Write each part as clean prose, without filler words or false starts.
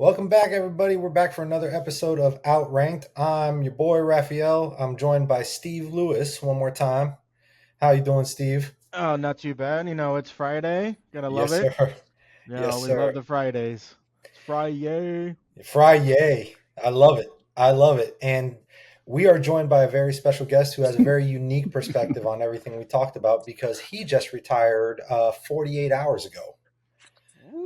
Welcome back, everybody. We're back for another episode of Outranked. I'm your boy Rafael. I'm joined by Steve Lewis one more time. How you doing, Steve? Oh, not too bad. It's Friday. Gotta love Yes, it. sir. Yeah, Yes, always love sir. the Fridays. It's Friday. Fry yay. I love it. I love it. And we are joined by a very special guest who has a very unique perspective on everything we talked about because he just retired 48 hours ago.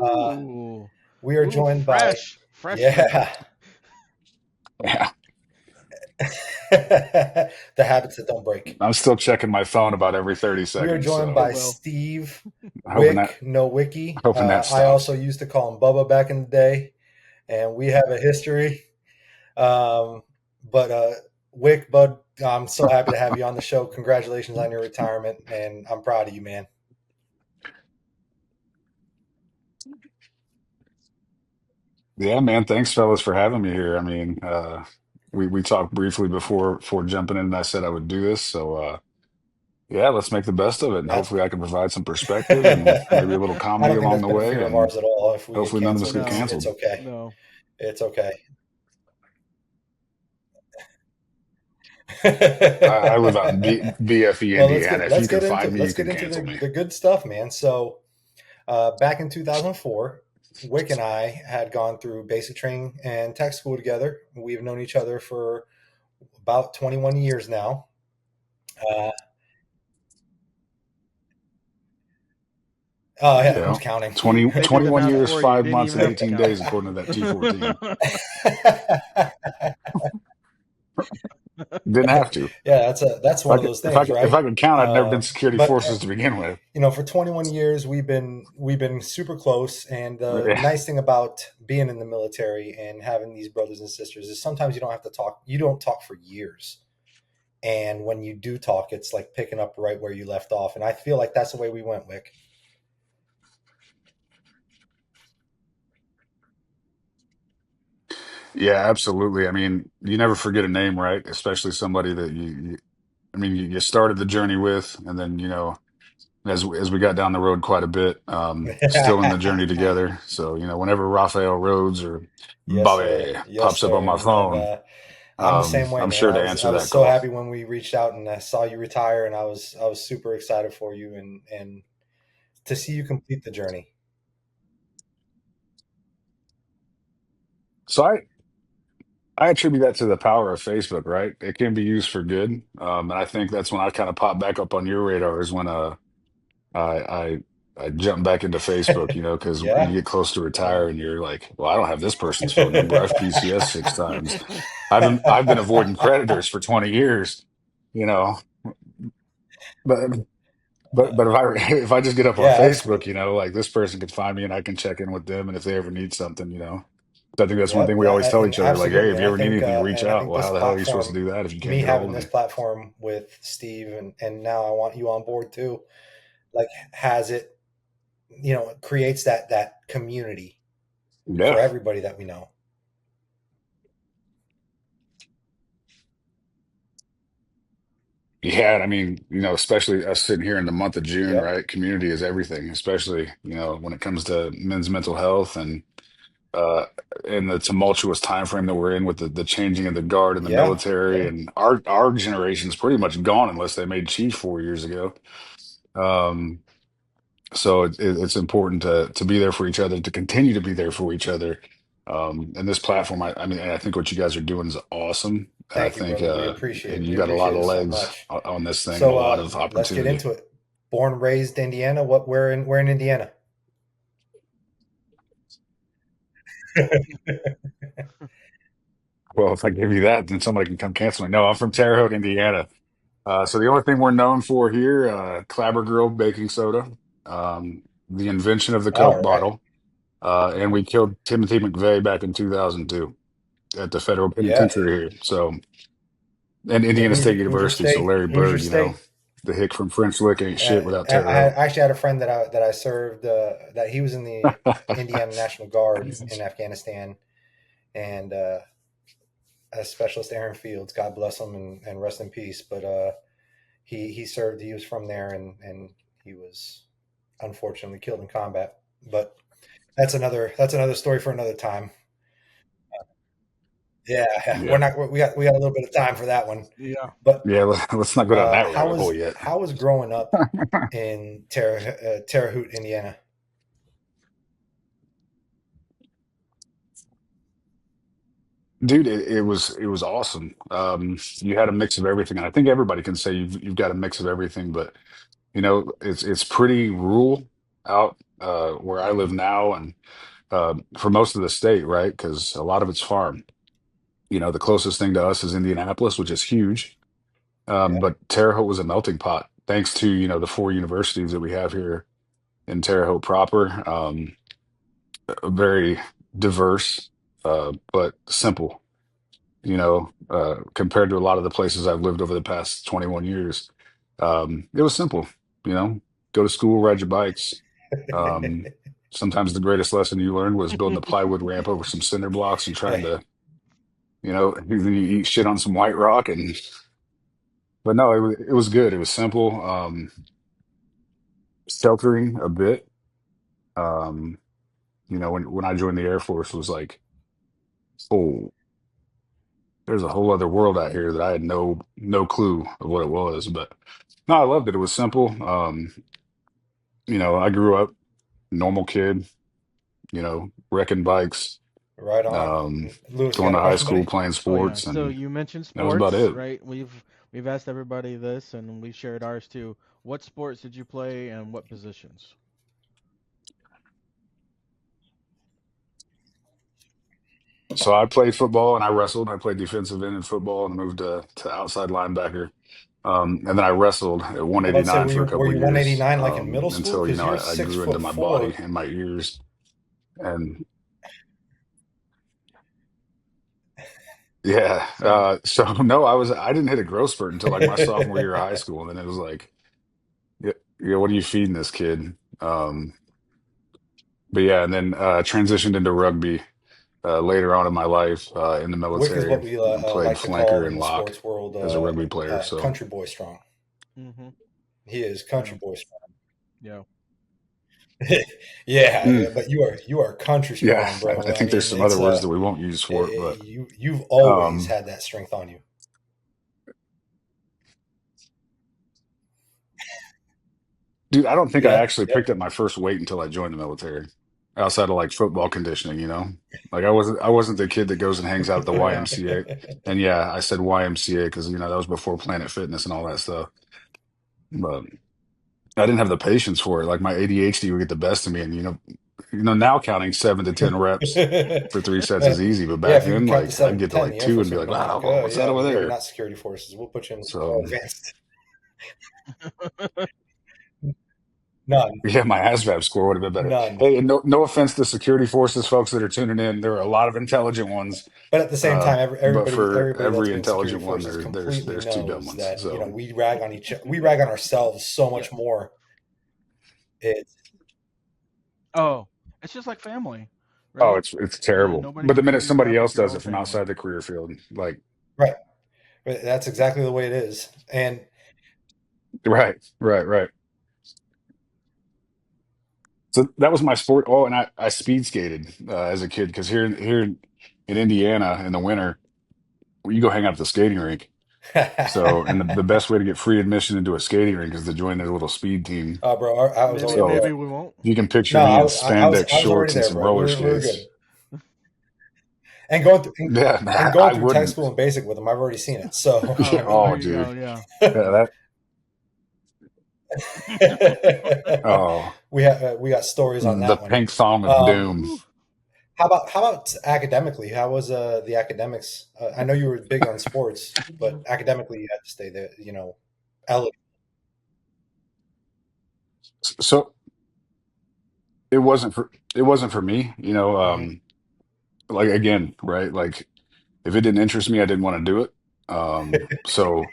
Uh, Ooh. we are Ooh, joined by, fresh. yeah, Yeah, the habits that don't break. I'm still checking my phone about every 30 We are seconds, joined Oh so by well. Steve hoping that Wick, Nowicki. hoping that I stops. also used to call him Bubba back in the day, and we have a history. Um, but Wick, bud, I'm so happy to have you on the show. Congratulations on your retirement, and I'm proud of you, man. Yeah, man, thanks fellas for having me here. We talked briefly before jumping in, and I said I would do this, so yeah, let's make the best of it, and That's hopefully I can provide some perspective and maybe a little I comedy don't think along that's the been a way, fear of and ours at all. If we get hopefully none of us canceled, get No, it's canceled. okay. no. It's okay. I live out in BFE, Well, Indiana. If you can find me, let's you get can into cancel me. the good stuff, man. So back in 2004, Wick and I had gone through basic training and tech school together. We've known each other for about 21 years now. Uh, oh, yeah, Yeah, who's counting? 21 They did the math years, for you. You 5 didn't months, even and have to 18 count. days, according to that T14. Didn't have to. Yeah, that's one of those things, If right? I could count, I'd never been security But forces to begin with. for 21 years, we've been super close. And the Yeah, nice thing about being in the military and having these brothers and sisters is sometimes you don't have to talk. You don't talk for years, and when you do talk, it's like picking up right where you left off. And I feel like that's the way we went, Wick. yeah, absolutely. I mean, you never forget a name, right? Especially somebody that you started the journey with, and then as we got down the road quite a bit, still in the journey together. So whenever Rafael Rhodes or Yes, sir. Bobby Yes, pops up on sir. my And phone, I'm the same way, I'm man. sure I to was I answer was that so call. happy when we reached out and I saw you retire, and I was super excited for you and to see you complete the journey. So I attribute that to the power of Facebook, right? It can be used for good, and I think that's when I kind of pop back up on your radar is when I I jump back into Facebook, because when Yeah. you get close to Yeah. retire and you're like, well, I don't have this person's phone number. I've PCS 6 times. I've been avoiding creditors for 20 years, you know. But but if I if I just get up on Yeah, Facebook, absolutely. like this person could find me and I can check in with them, and if they ever need something, So I think that's one thing Yep, we always tell and each other, like, hey, absolutely. if And you ever need anything, reach I out. think Well, this how the hell are you supposed to platform, do that if you can't me get a hold having of this me? platform with Steve, and now I want you on board too, like has it, it creates that community for Yeah. everybody that we know. Yeah, and I mean, especially us sitting here in the month of June, Yep. right? Community is everything, especially, when it comes to men's mental health and uh in the tumultuous time frame that we're in with the changing of the guard in the Yeah. military, Yeah. and our generation's pretty much gone unless they made chief 4 years ago. Um, so it's important to be there for each other, to continue to be there for each other. And this platform, I mean, I think what you guys are doing is awesome. I Thank you, think brother. We and you got a lot appreciate of it so legs much. on this thing and a So lot of let's get opportunity. into it. Born, raised Indiana. Where in Indiana? Well, if I give you that, then somebody can come cancel me. No, I'm from Terre Haute, Indiana. So the only thing we're known for here, Clabber Girl baking soda, the invention of the Coke All right. bottle, and we killed Timothy McVeigh back in 2002 at the federal Yeah. penitentiary here. So, and And Indiana State who's your University. So state? Larry Who's your Bird, state? the hick from French Lick ain't shit without Terre I Haute. actually had a friend that I served, that he was in the Indiana National Guard in Afghanistan, and as Specialist Aaron Fields, God bless him and rest in peace. But he served. He was from there, and he was unfortunately killed in combat. But that's another story for another time. Yeah, we're Yeah. not. We got a little bit of time for that one. Yeah. But Yeah, let's not go down that how rabbit hole was yet. how was growing up in Terre Haute, Indiana? Dude, it was awesome. You had a mix of everything, and I think everybody can say you've got a mix of everything, but it's pretty rural out where I live now, and for most of the state, right? Because a lot of it's farm. The closest thing to us is Indianapolis, which is huge. Yeah, But Terre Haute was a melting pot, thanks to the four universities that we have here in Terre Haute proper. Very diverse, but simple. Compared to a lot of the places I've lived over the past 21 years. It was simple, you know, go to school, ride your bikes. Um, Sometimes the greatest lesson you learned was building a plywood ramp over some cinder blocks and trying hey, to, then you eat shit on some white rock. But no, it was good. It was simple, sheltering a bit. Um, when I joined the Air Force, it was like, oh, there's a whole other world out here that I had no clue of what it was. But no, I loved it. It was simple. I grew up normal kid, wrecking bikes, right on. um, Lewis, you going got a to high question, school, buddy? playing Oh yeah. sports, So and you mentioned that was about sports, it. right? We've asked everybody this, and we've shared ours too. What sports did you play, and what positions? So I played football and I wrestled. I played defensive end in football and moved to outside linebacker. And then I wrestled at I was about to say, 189 for a were couple of you years 189 like in middle school? until Because you're I six grew into foot my body four. and my ears. And yeah, Same. so no, I didn't hit a growth spurt until like my sophomore year of high school, and then it was like, yeah, yeah, what are you feeding this kid? But yeah, and then transitioned into rugby later on in my life in the Wick is what military. we Played like to call flanker in and the lock sports world as a rugby player. So country boy strong. Mm-hmm. He is Yeah. country boy strong. Yeah. Yeah, mm, but you are country yeah, strong, I bro. I think there's mean, some it's other words that we won't use for it, but you've always um, had that strength on you. dude, I don't think I Yeah, actually yep. picked up my first weight until I joined the military, outside of like football conditioning. Like I wasn't the kid that goes and hangs out at the Yeah. YMCA. And yeah, I said YMCA because that was before Planet Fitness and all that stuff. But I didn't have the patience for it. Like my ADHD would get the best of me, and now counting 7 to 10 reps for 3 sets Man, is easy, but yeah, back if you can then, count to like I'd seven to get to ten, like the Air two and Force be would like, have been like, wow, what's that yeah, over maybe there? not security forces. We'll put you in So more advanced. None, yeah, my ASVAB score would have been better. none. Hey, and no offense to security forces folks that are tuning in. There are a lot of intelligent ones, But at the same uh, time, but everybody for everybody that's every been in security intelligent one, forces there's completely there's two dumb knows ones. that So we rag on ourselves so Yeah. much more. It's Oh, it's just like family, oh, right? it's terrible. Nobody But the can minute treat you somebody bad else like your does own it from family. outside the career field, like right. That's exactly the way it is. And right, right, right. So that was my sport. Oh, and I speed skated as a kid because here in Indiana in the winter, you go hang out at the skating rink. So, and the best way to get free admission into a skating rink is to join their little speed team. oh, bro, I was Maybe already So there. maybe we won't. you can picture No, me in I was spandex I was already shorts and there, some bro. We roller were good. skates. And going through Yeah, and I going through tech wouldn't. school and basic with them, I've already seen it. So I Oh, mean, there Oh, you go. dude. Yeah. Yeah. Yeah, oh, we got stories on the that one. pink thong of Um, doom. Whew. how about academically? How was the academics? I know you were big on sports, but academically you had to stay there. Eligible. So it wasn't for me, Hmm. like again, right? Like if it didn't interest me, I didn't want to do it. So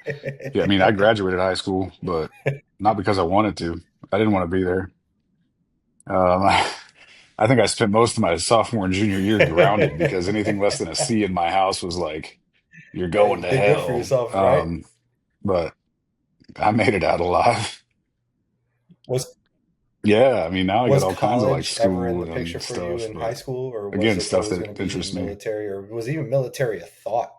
yeah, I mean, I graduated high school, but not because I wanted to. I didn't want to be there. I think I spent most of my sophomore and junior year grounded because anything less than a C in my house was like, you're Hey, going you to did good for hell. yourself, right? But I made it out alive. Was Yeah, I mean, now I got Was all kinds of like college ever in the school picture and for you stuff, in high but school, or was again, it stuff always that going to be interests me. military, or was even military a thought?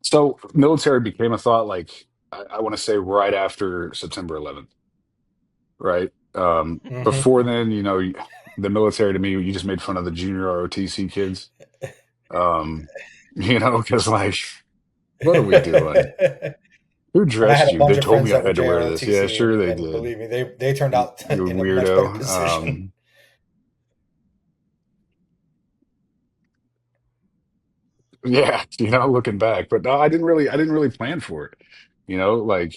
So military became a thought like I want to say right after September 11th, right? Hmm. Before then, the military to me, you just made fun of the junior ROTC kids. Um, because like, what are we doing? Who And I had dressed a you? bunch They of told friends me I that were had to wear this. Yeah, JROTC, sure and, they and did. believe me, they turned You, out you in a much better weirdo. position. Yeah, looking back, but no, I didn't really plan for it. Like,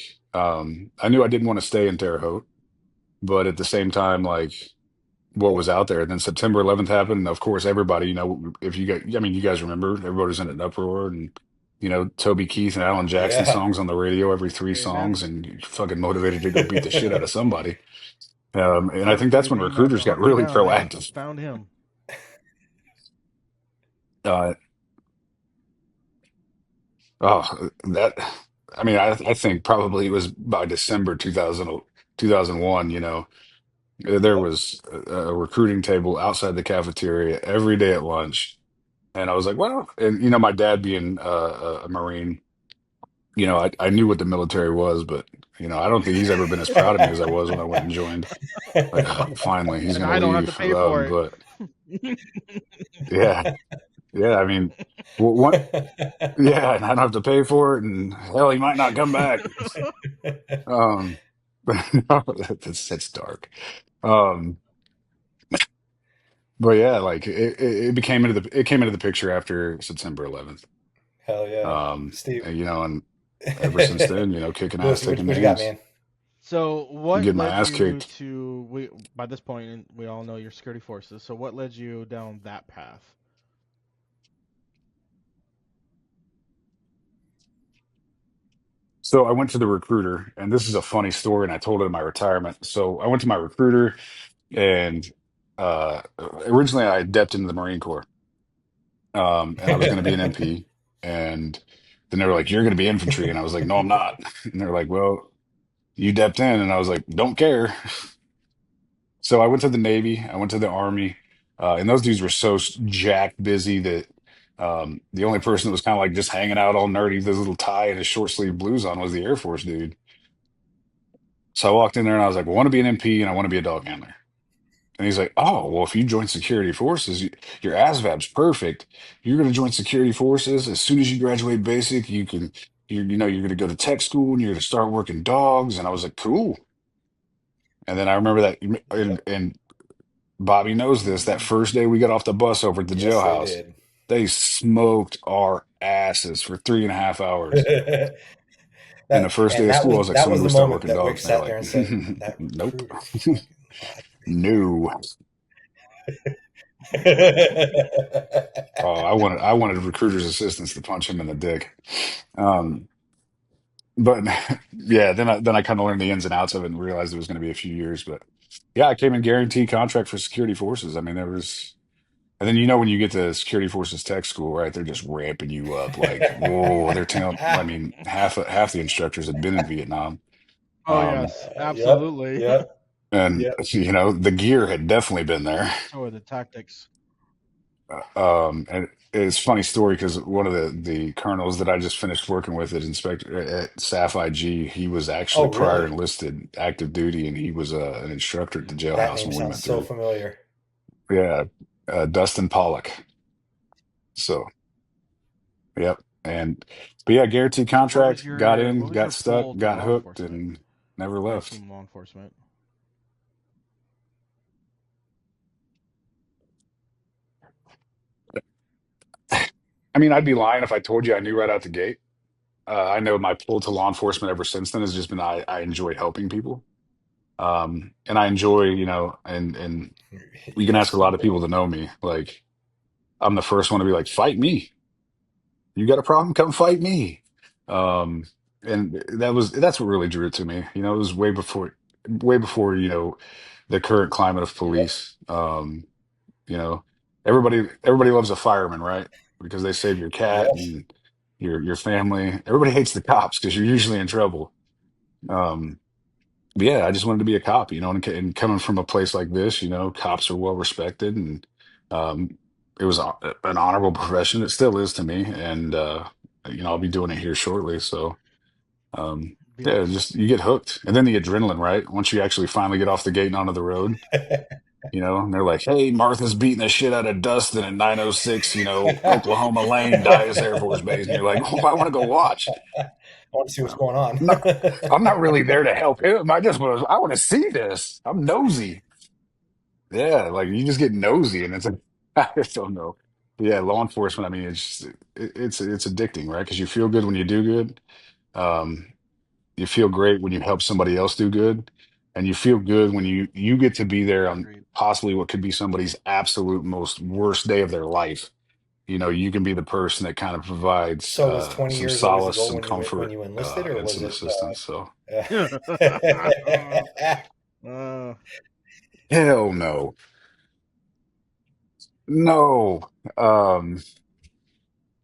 I knew I didn't want to stay in Terre Haute, but at the same time, like, what was out there. And then September 11th happened, and of course, everybody, if you guys, I mean, you guys remember, everybody was in an uproar, and Toby Keith and Alan Jackson Yeah. songs on the radio every three Amen. songs, and you're fucking motivated to go beat the shit out of somebody. And I Yep. think that's when Amen. That recruiters got hunt me really down. I proactive. found him. Uh, oh, that, I mean, I think probably it was by December 2001. There Yep. was a recruiting table outside the cafeteria every day at lunch. And I was like, well, and my dad being a Marine, I knew what the military was, but I don't think he's ever been as proud of me as I was when I went and joined. Like, oh, finally, he's And gonna I don't have to leave. pay for it. But yeah, yeah, I mean, what? Yeah, and I don't have to pay for it, and hell, he might not come back. Um, that's dark. Um, but yeah, like it came into the picture after September 11th. Hell yeah, Um, Steve. and ever since then, kicking ass, Lewis, taking what you got, names, man? So, what getting my led ass you kicked. to we by this point we all know your security forces. So, what led you down that path? So I went to the recruiter, and this is a funny story, and I told it in my retirement. So I went to my recruiter, and originally I depped into the Marine Corps, and I was going to be an MP, and then they were like, "You're going to be infantry," and I was like, "No, I'm not." And they're like, "Well, you depped in," and I was like, "Don't care." So I went to the Navy, I went to the Army, and those dudes were so jack busy that the only person that was kind of like just hanging out all nerdy with his little tie and his short sleeve blues on was the Air Force dude. So I walked in there and I was like, "Well, I want to be an MP and I want to be a dog handler." And he's like, "Oh, well, if you join security forces, your ASVAB's perfect. You're going to join security forces as soon as you graduate basic. You're going to go to tech school and you're going to start working dogs." And I was like, "Cool." And then I remember that, Yep. and Bobby knows this. That first day we got off the bus over at the Yes, they jailhouse, did. they smoked our asses for 3.5 hours. And the That first day and of that school, I was was like, that "So when was do the we start moment working that Wick dogs?" And they're sat there like, and said, "That "Nope, recruiter fucking no." lied to me." Oh, I wanted recruiters' assistants to punch him in the dick. Um, but yeah, then I kind of learned the ins and outs of it and realized it was going to be a few years. But yeah, I came in guaranteed contract for security forces. I mean, there was, and then when you get to security forces tech school, right? They're just ramping you up like, whoa, they're telling. I mean, half the instructors had been in Vietnam, Oh um, yes, Yep. absolutely. Yep. and Yep. the gear had definitely been there. So are the tactics. And it's a funny story because one of the colonels that I just finished working with at Inspector at SAF IG, he was actually Oh, prior really? enlisted active duty, and he was an instructor at the That jailhouse name when we sounds went so through. familiar. Yeah, Dustin Pollock. So, yep. And but yeah, guaranteed contract, got in, What was got your stuck, pull to got law hooked, enforcement? and never I left. assume law enforcement. I mean, I'd be lying if I told you I knew right out the gate. I know my pull to law enforcement ever since then has just been I enjoy helping people. And I enjoy, and you can ask Yes, a you lot of do. people to know me. Like, I'm the first one to be like, fight me. You got a problem? Come fight me. Um, and that's what really drew it to me. It was way before, the current climate of Yep. police. You know, everybody loves a fireman, right? Because they save your cat Yes. and, your family. Everybody hates the cops because you're usually in trouble. Um, but yeah, I just wanted to be a cop, and coming from a place like this, cops are well respected, and um, it was an honorable profession. It still is to me, and I'll be doing it here shortly. So yeah, Beautiful. just you get hooked, and then the adrenaline, right? Once you actually finally get off the gate and onto the road, and they're like, "Hey, Martha's beating the shit out of Dustin at 906, Oklahoma Lane, Dyess Air Force Base," and you're like, "Oh, I want to go watch." I want to see what's going on. No, I'm not really there to help him. I want to see this. I'm nosy. Yeah, like you just get nosy, and it's like I just don't know. But yeah, law enforcement. I mean, it's addicting, right? Because you feel good when you do good. Um, you feel great when you help somebody else do good, and you feel good when you get to be there on Agreed. possibly what could be somebody's absolute most worst day of their life. You can be the person that kind of provides So was 20 some years always the solace, goal some when comfort, you enlisted, or and was some it? assistance. So Uh, hell no, no. Um,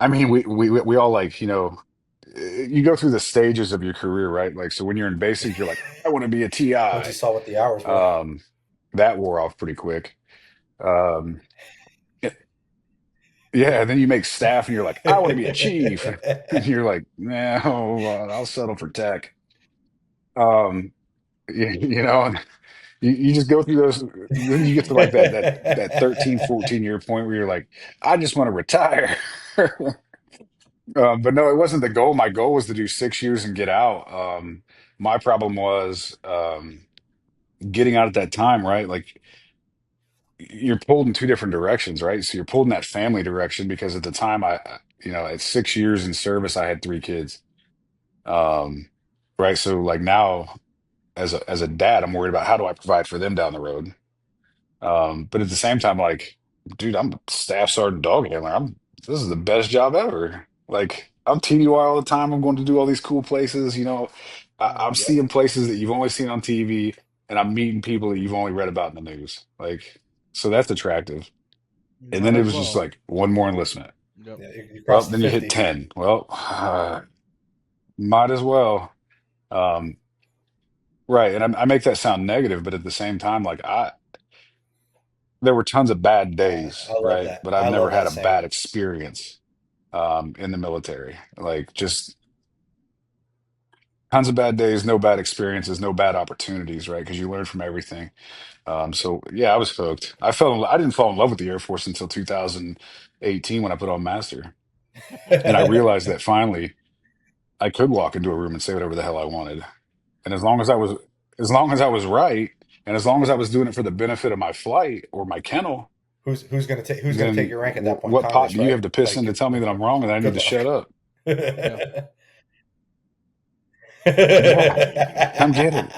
I mean, we all like, you go through the stages of your career, right? Like, so when you're in basic, you're like, I want to be a Once you TI. saw what the hours were. Um, that wore off pretty quick. Um, y- yeah, and then you make staff, and you're like, I want to be a chief, and you're like, no, I'll settle for tech. Um, and you just go through those. Then you get to like that 13, 14 year point where you're like, I just want to retire. But no, it wasn't the goal. My goal was to do 6 years and get out. My problem was getting out at that time, right? Like you're pulled in two different directions, right? So you're pulled in that family direction because at the time at 6 years in service, I had three kids. Um, right. So like now as a dad, I'm worried about how do I provide for them down the road. But at the same time, like, dude, I'm a staff sergeant dog handler. This is the best job ever. Like, I'm TDY all the time. I'm going to do all these cool places. I'm mhm. Yep. seeing places that you've only seen on TV, and I'm meeting people that you've only read about in the news. Like, so that's attractive. And then Might it as was just well. like one more enlistment. Yep. Yeah, you Well, crossed the then you hit 50. 10. Well, might as well. Um, right. And I make that sound negative, but at the same time, like there were tons of bad days, I love right? that. But I've I never love had that a saying. bad experience in the military. Like just tons of bad days, no bad experiences, no bad opportunities, right? Because you learn from everything. So yeah, I was hooked. I didn't fall in love with the Air Force until 2018 when I put on master, and I realized that finally I could walk into a room and say whatever the hell I wanted, and as long as I was right, and as long as I was doing it for the benefit of my flight or my kennel. Who's gonna take Then your rank at that point? what pot Congress, do you right? have to piss Like in to tell me that I'm wrong and I need good to shut luck. up? Yeah. Yeah, come get it.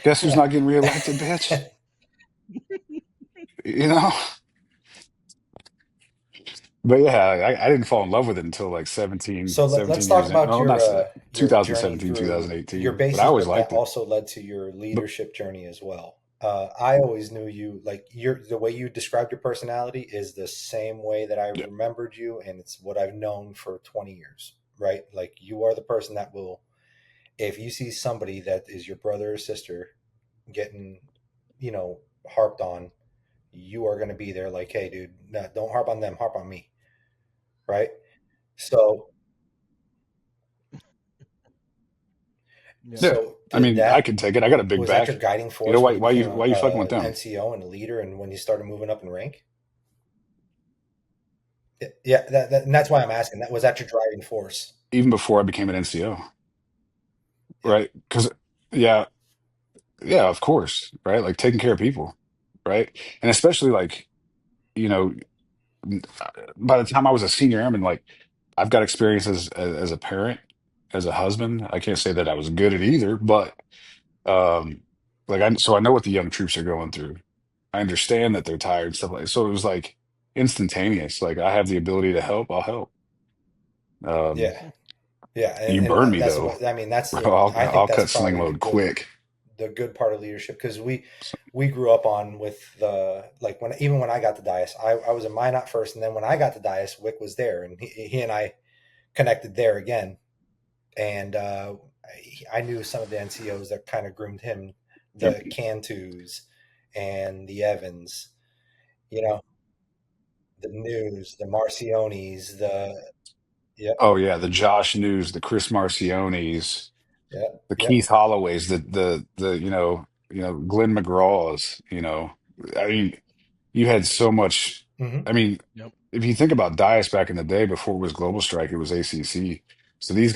Guess who's not getting reelected, bitch? You know? But yeah, I didn't fall in love with it until like 17, So let's 17 talk years in. about Oh, not your journey 2017, through your 2018. But I bases, always but that liked it. also led to your But leadership journey as well. I always knew you like the way you described your personality is the same way that I yeah, remembered you, and it's what I've known for 20 years. Right? Like you are the person that will, if you see somebody that is your brother or sister getting, harped on, you are going to be there. Like, hey, dude, no, don't harp on them, harp on me. Right? So Yep. yeah. So I did mean, I that can take it. I got a big was that your back. guiding force when Why you why became you why you fucking with a them? NCO and a leader, and when you started moving up in rank? Yeah, and that's why I'm asking. That was that your driving force? Even before I became an NCO, Yeah, right? Because yeah, yeah, of course, right? Like taking care of people, right? And especially like, you know, by the time I was a senior airman, like I've got experience as a parent, as a husband. I can't say that I was good at either, but um, like I know what the young troops are going through. I understand that they're tired and stuff like. So it was like instantaneous. Like I have the ability to help. I'll help. Um, yeah, yeah, you and burn me that's though, what I mean. That's bro. the I think I'll that's cut sling probably load quick. the good part of leadership, because So, we grew up on with the like when I got to Dyess, I was in Minot first, and then when I got to Dyess, Wick was there, and he and I connected there again. And I knew some of the NCOs that kind of groomed him, Yep. the Cantus and the Evans, you know, the News, the Marcionis, the yep, Oh yeah, the Josh News, the Chris Marcionis, yep, the yep. Keith Holloways, the Glenn McGraw's. I mean, you had so much. Hmm. I mean, Yep. if you think about Dyess back in the day, before it was Global Strike, it was ACC. So these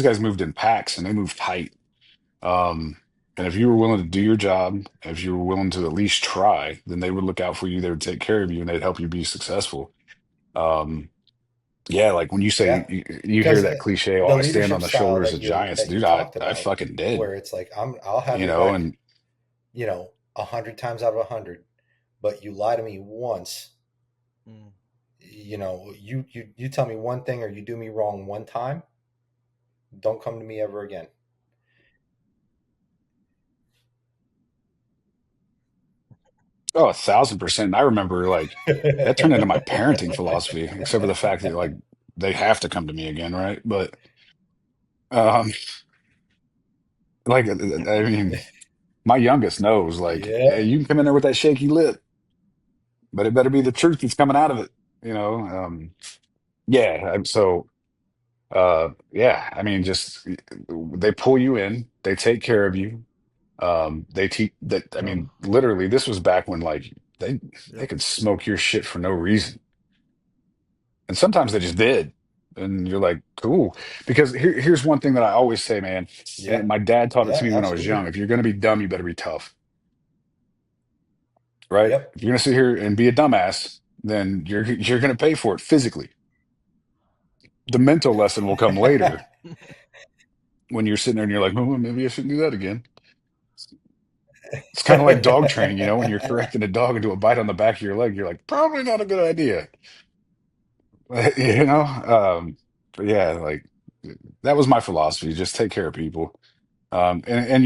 guys moved in packs and they moved tight. Um, and if you were willing to do your job, if you were willing to at least try, then they would look out for you. They would take care of you, and they'd help you be successful. Um, yeah, like when you say Yeah, you hear because that cliche, "Oh, the I stand on leadership the style shoulders of giants," that you dude. I talked I about, fucking did, where it's like I'll have your back, and 100 times out of 100, but you lie to me once, Mm. you tell me one thing or you do me wrong one time, don't come to me ever again. oh, 1,000%. And I remember like that turned into my parenting philosophy, except for the fact that like they have to come to me again, right? But um, like I mean, my youngest knows like, Yeah. hey, you can come in there with that shaky lip, but it better be the truth that's coming out of it, yeah. Yeah, I mean, just they pull you in, they take care of you. They teach that. I Yep. mean, literally, this was back when like they Yep. could smoke your shit for no reason, and sometimes they just did, and you're like, cool. Because here's one thing that I always say, man, Yeah. and my dad taught it to Yeah. me when I was Absolutely. young. If you're gonna be dumb, you better be tough, right? Yep. If you're gonna sit here and be a dumbass, then you're gonna pay for it physically. The mental lesson will come later when you're sitting there and you're like, oh, maybe I shouldn't do that again. It's kind of like dog training, when you're correcting a dog into a bite on the back of your leg, you're like, probably not a good idea. you know? But yeah, like that was my philosophy. Just take care of people. And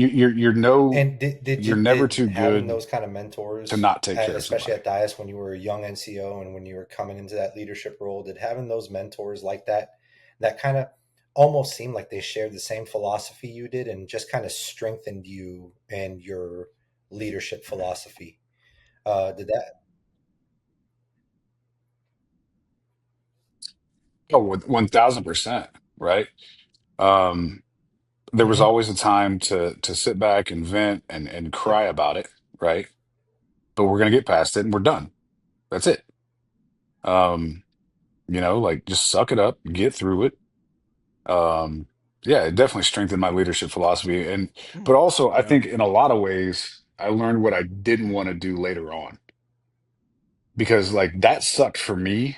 And did you're you never did too having good those kind of to mentors, not take care of especially somebody. at Dyess when you were a young NCO and when you were coming into that leadership role, did having those mentors like that kind of almost seemed like they shared the same philosophy you did and just kind of strengthened you and your leadership philosophy? Did that? Oh, 1,000%, right? Um, there was Hmm. always a time to sit back and vent and Yep. cry about it, right? But we're gonna get past it and we're done. That's it. Um, like just suck it up, get through it. Um, yeah, it definitely strengthened my leadership philosophy. But also I Yep. think in a lot of ways I learned what I didn't want to do later on because like that sucked for me.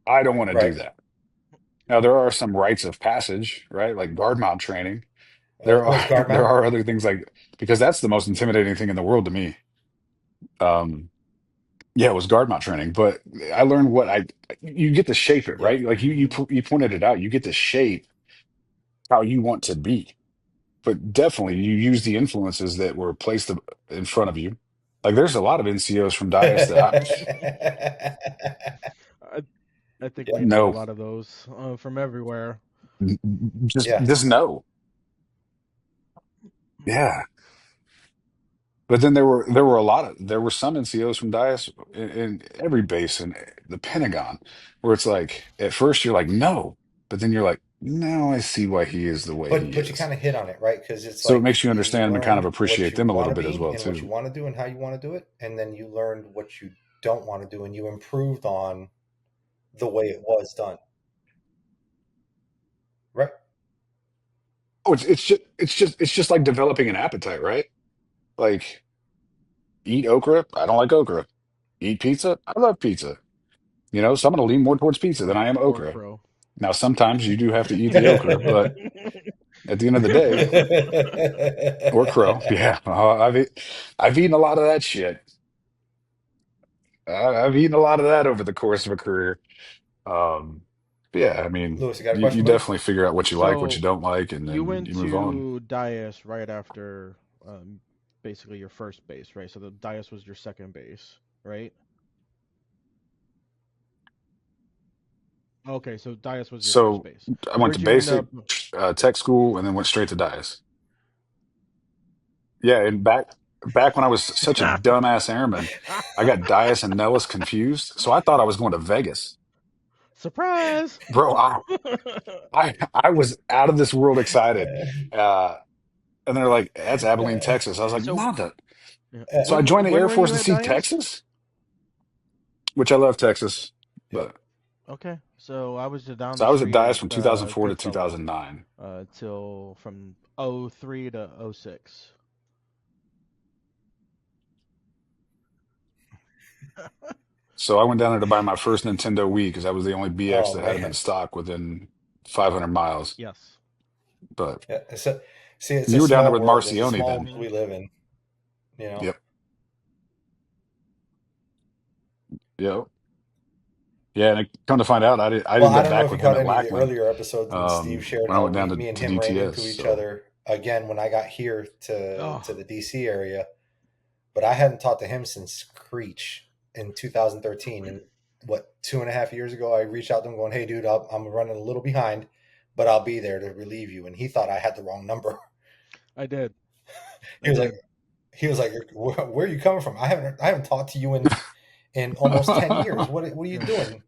I don't want to do Right. that. Now there are some rites of passage, right? Like guard mount training. There Was are guard there mount? are other things like because that's the most intimidating thing in the world to me. Um, yeah, it was guard mount training, but I learned what I you get to shape it, right? Yep. Like you pointed it out. You get to shape how you want to be. But definitely you use the influences that were placed in front of you. Like there's a lot of NCOs from Dias that I I I think we Yep. know a no, lot of those from everywhere. just Yeah. just no. Yeah. But then there were some NCOs from Dias in every base in the Pentagon where it's like at first you're like no, but then you're like no, I see why he is the way he But you is. kind of hit on it, right? Because it's So it like makes you you understand and kind of learned what appreciate you them a want little to bit as be well and what you too. want to do and how you want to do it, and then you learned what you don't want to do and you improved on the way it was done, right? Oh, it's just like developing an appetite, right? Like eat okra. I don't like okra. Eat pizza. I love pizza. So I'm going to lean more towards pizza than I am Or okra. crow. Now, sometimes you do have to eat the okra, but at the end of the day, or crow, yeah, I've eaten a lot of that shit. I've eaten a lot of that over the course of a career. Um, but yeah, I mean, Lewis, you got a you question, buddy? definitely figure out what you like, what you So don't like, and you then went you move on. to Dyess right after basically your first base, right? So the Dyess was your second base, right? Okay, so Dyess was your first So base. I went to Where'd you end basic up? tech school and then went straight to Dyess. Yeah, and back when I was such a dumbass airman, I got Dyess and Nellis confused. So I thought I was going to Vegas. Surprise! Bro, I was out of this world excited. Uh, and they're like, that's Abilene, Texas. I was like, So, Mother. yeah, So I joined the when Air were Force you to at see Dyess? Texas, which I love Texas. Yep. But Okay, so I was just down so the I was at street Dyess at from 2004 to Goodfellow 2009. till from '03 to '06. So I went down there to buy my first Nintendo Wii because I was the only BX Oh that had them in man. stock within 500 miles. Yes. But Yeah. So see, it's a you were down there small with world. It's a Marcioni small then. world we live in. You know. Yep. Yep. Yeah, and come to find out, I Well, ended I up don't know back if you with him caught at any of the Lackland earlier episodes when Steve shared when I how went down me and to him ran DTS. into each So other again when I got here to Oh, the DC area. But I hadn't talked to him since Creech in 2013. And what, 2.5 years ago, I reached out to him going, "Hey, dude, I'm running a little behind, but I'll be there to relieve you." And he thought I had the wrong number. I did. He I was like, did. "Where are you coming from? I haven't talked to you in almost 10 years. What are you Yeah. doing?"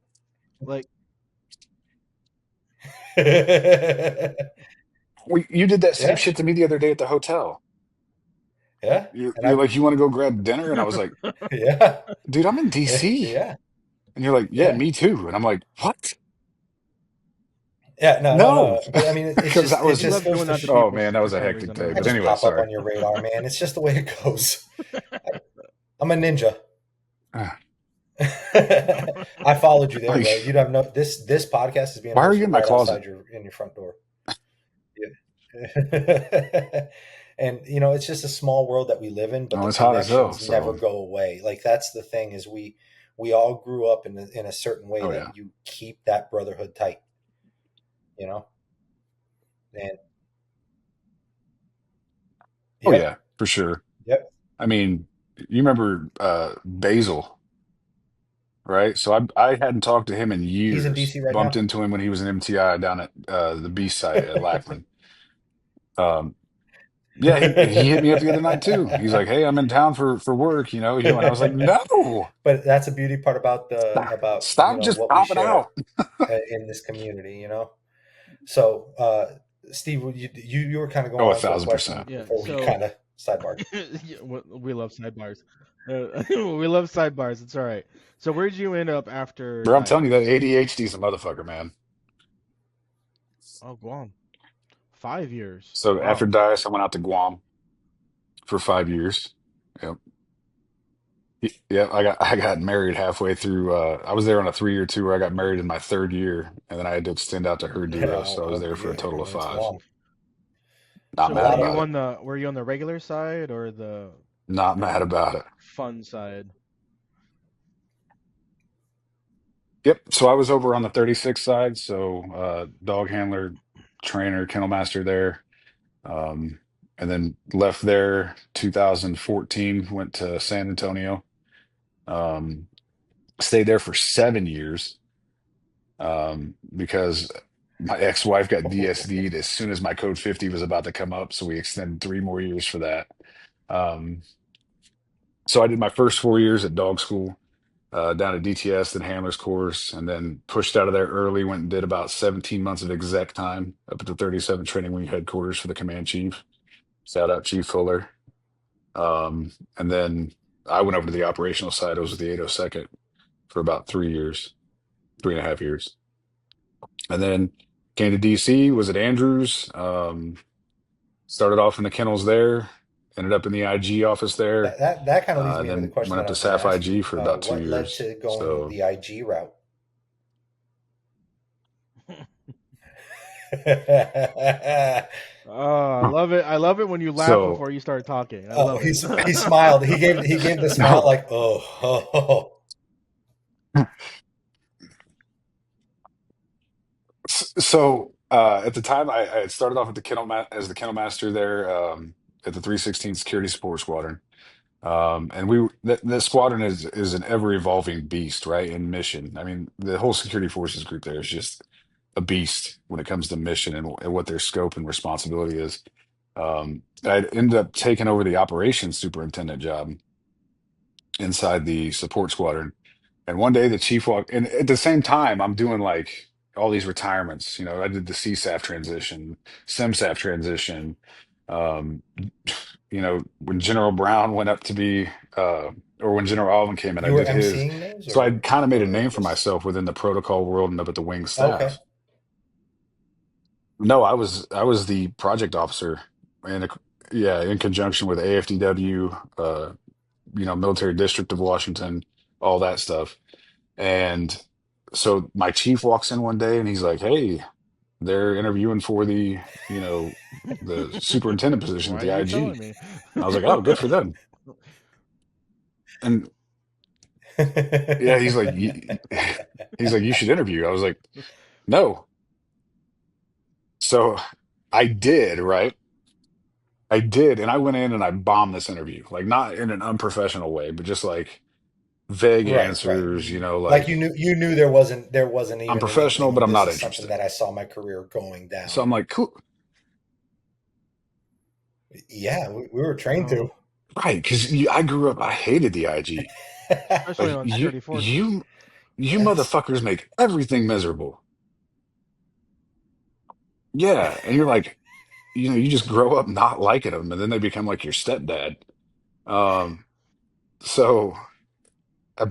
Like, Yeah, you did that same shit to me the other day at the hotel. yeah, and You're like, you want to go grab dinner? And I was like, yeah, dude, I'm in DC. yeah, And you're like, yeah, yeah. me too. And I'm like, what? Yeah, no, no, No, no. But I mean, it's because just that it he was, just loves goes doing to that to oh people man, that for was a some hectic reason. I day. I But don't just anyway, pop up sorry. on your radar, man. It's just the way it goes. I'm a ninja. Ah, I followed you there, like, bro. You'd have no this podcast is being why are you hosted in my right closet? outside your front door. Yeah. And it's just a small world that we live in, but Oh, the it's hot as hell. connections never So, go away. Like that's the thing is we all grew up in a certain way oh yeah. that you keep that brotherhood tight, you know? And Oh yep, yeah, for sure. yep. I mean, you remember Basil, right? So I hadn't talked to him in He's in years. DC right Bumped now. into him when he was in MTI down at the B site at Lackland. Um, yeah, he hit me up the other night too. He's like, "Hey, I'm in town for work, and I was like, "No, But that's a beauty part about the stop, about stop just what we popping share out." in this community. So, Steve, you were kind of Oh, going a on to a thousand question percent. Yeah. before we So kind of sidebarred. yeah, we love sidebars. We love sidebars. It's all right. So where'd you end up after Bro, I'm telling you that Dyess? ADHD is a motherfucker, man. Oh, Guam. 5 years. So after Wow. Dyess, I went out to Guam for 5 years. Yep. Yeah, I got married halfway through. I was there on a 3-year tour. I got married in my third year, and then I had to extend out to Herradura. So I was there for a total of It's 5. Guam. Not So A mad lot of about it. were you on the regular side or the Not mad about it. fun side? Yep. So I was over on the 36 side. So dog handler, trainer, kennel master there. Um, and then left there 2014, went to San Antonio. Um, stayed there for 7 years because my ex-wife got DSD'd as soon as my code 50 was about to come up. So we extended 3 more years for that. Um, so I did my first 4 years at dog school. Down to DTS, then handler's course, and then pushed out of there early. Went and did about 17 months of exec time up at the 37 Training Wing headquarters for the command chief. Shout out Chief Fuller. And then I went over to the operational side. I was with the 802nd for about 3 years, 3.5 years. And then came to DC, was at Andrews, started off in the kennels there, ended up in the IG office there, that kind of leads and me into the then question went that up I to was going to SAF ask you. IG for about two What led years. to going So the IG route? Oh, I love it. I love it when you laugh so before you start talking. I Oh, love it. he smiled. He gave the smile no. like, oh. So at the time, I had started off at the as the kennel master there at the 316 Security Support Squadron. And the squadron is an ever evolving beast, right? In mission. I mean, the whole security forces group there is just a beast when it comes to mission and what their scope and responsibility is. I ended up taking over the operations superintendent job inside the support squadron. And one day the chief walked, and at the same time, I'm doing like all these retirements. You know, I did the CSAF transition, SimSAF transition. Um, you know, when General Brown went up to be, or when General Alvin came in, I You were did his. emceeing those, So I kind of made a or name for just myself within the protocol world and up at the wing okay? staff. No, I was the project officer, and yeah, in conjunction with AFDW, Military District of Washington, all that stuff. And so my chief walks in one day and he's like, "Hey, they're interviewing for the superintendent position at Why are the you IG." telling me? And I was like, "Oh, good for them." And yeah, he's like, he's like, "You should interview." I was like, "No." So I did, right? I did, and I went in and I bombed this interview, like not in an unprofessional way, but just like vague Right, right. answers, Like like you knew there wasn't I'm even professional, anything. but I'm This not is something interested. that I saw my career going So down. I'm like, cool, Yeah, we were trained to. No, right? Because I grew up, I hated the IG. especially Like on security forces. you Yes. motherfuckers make everything miserable. Yeah, and you're like, you just grow up not liking them, and then they become like your stepdad. Um, so I-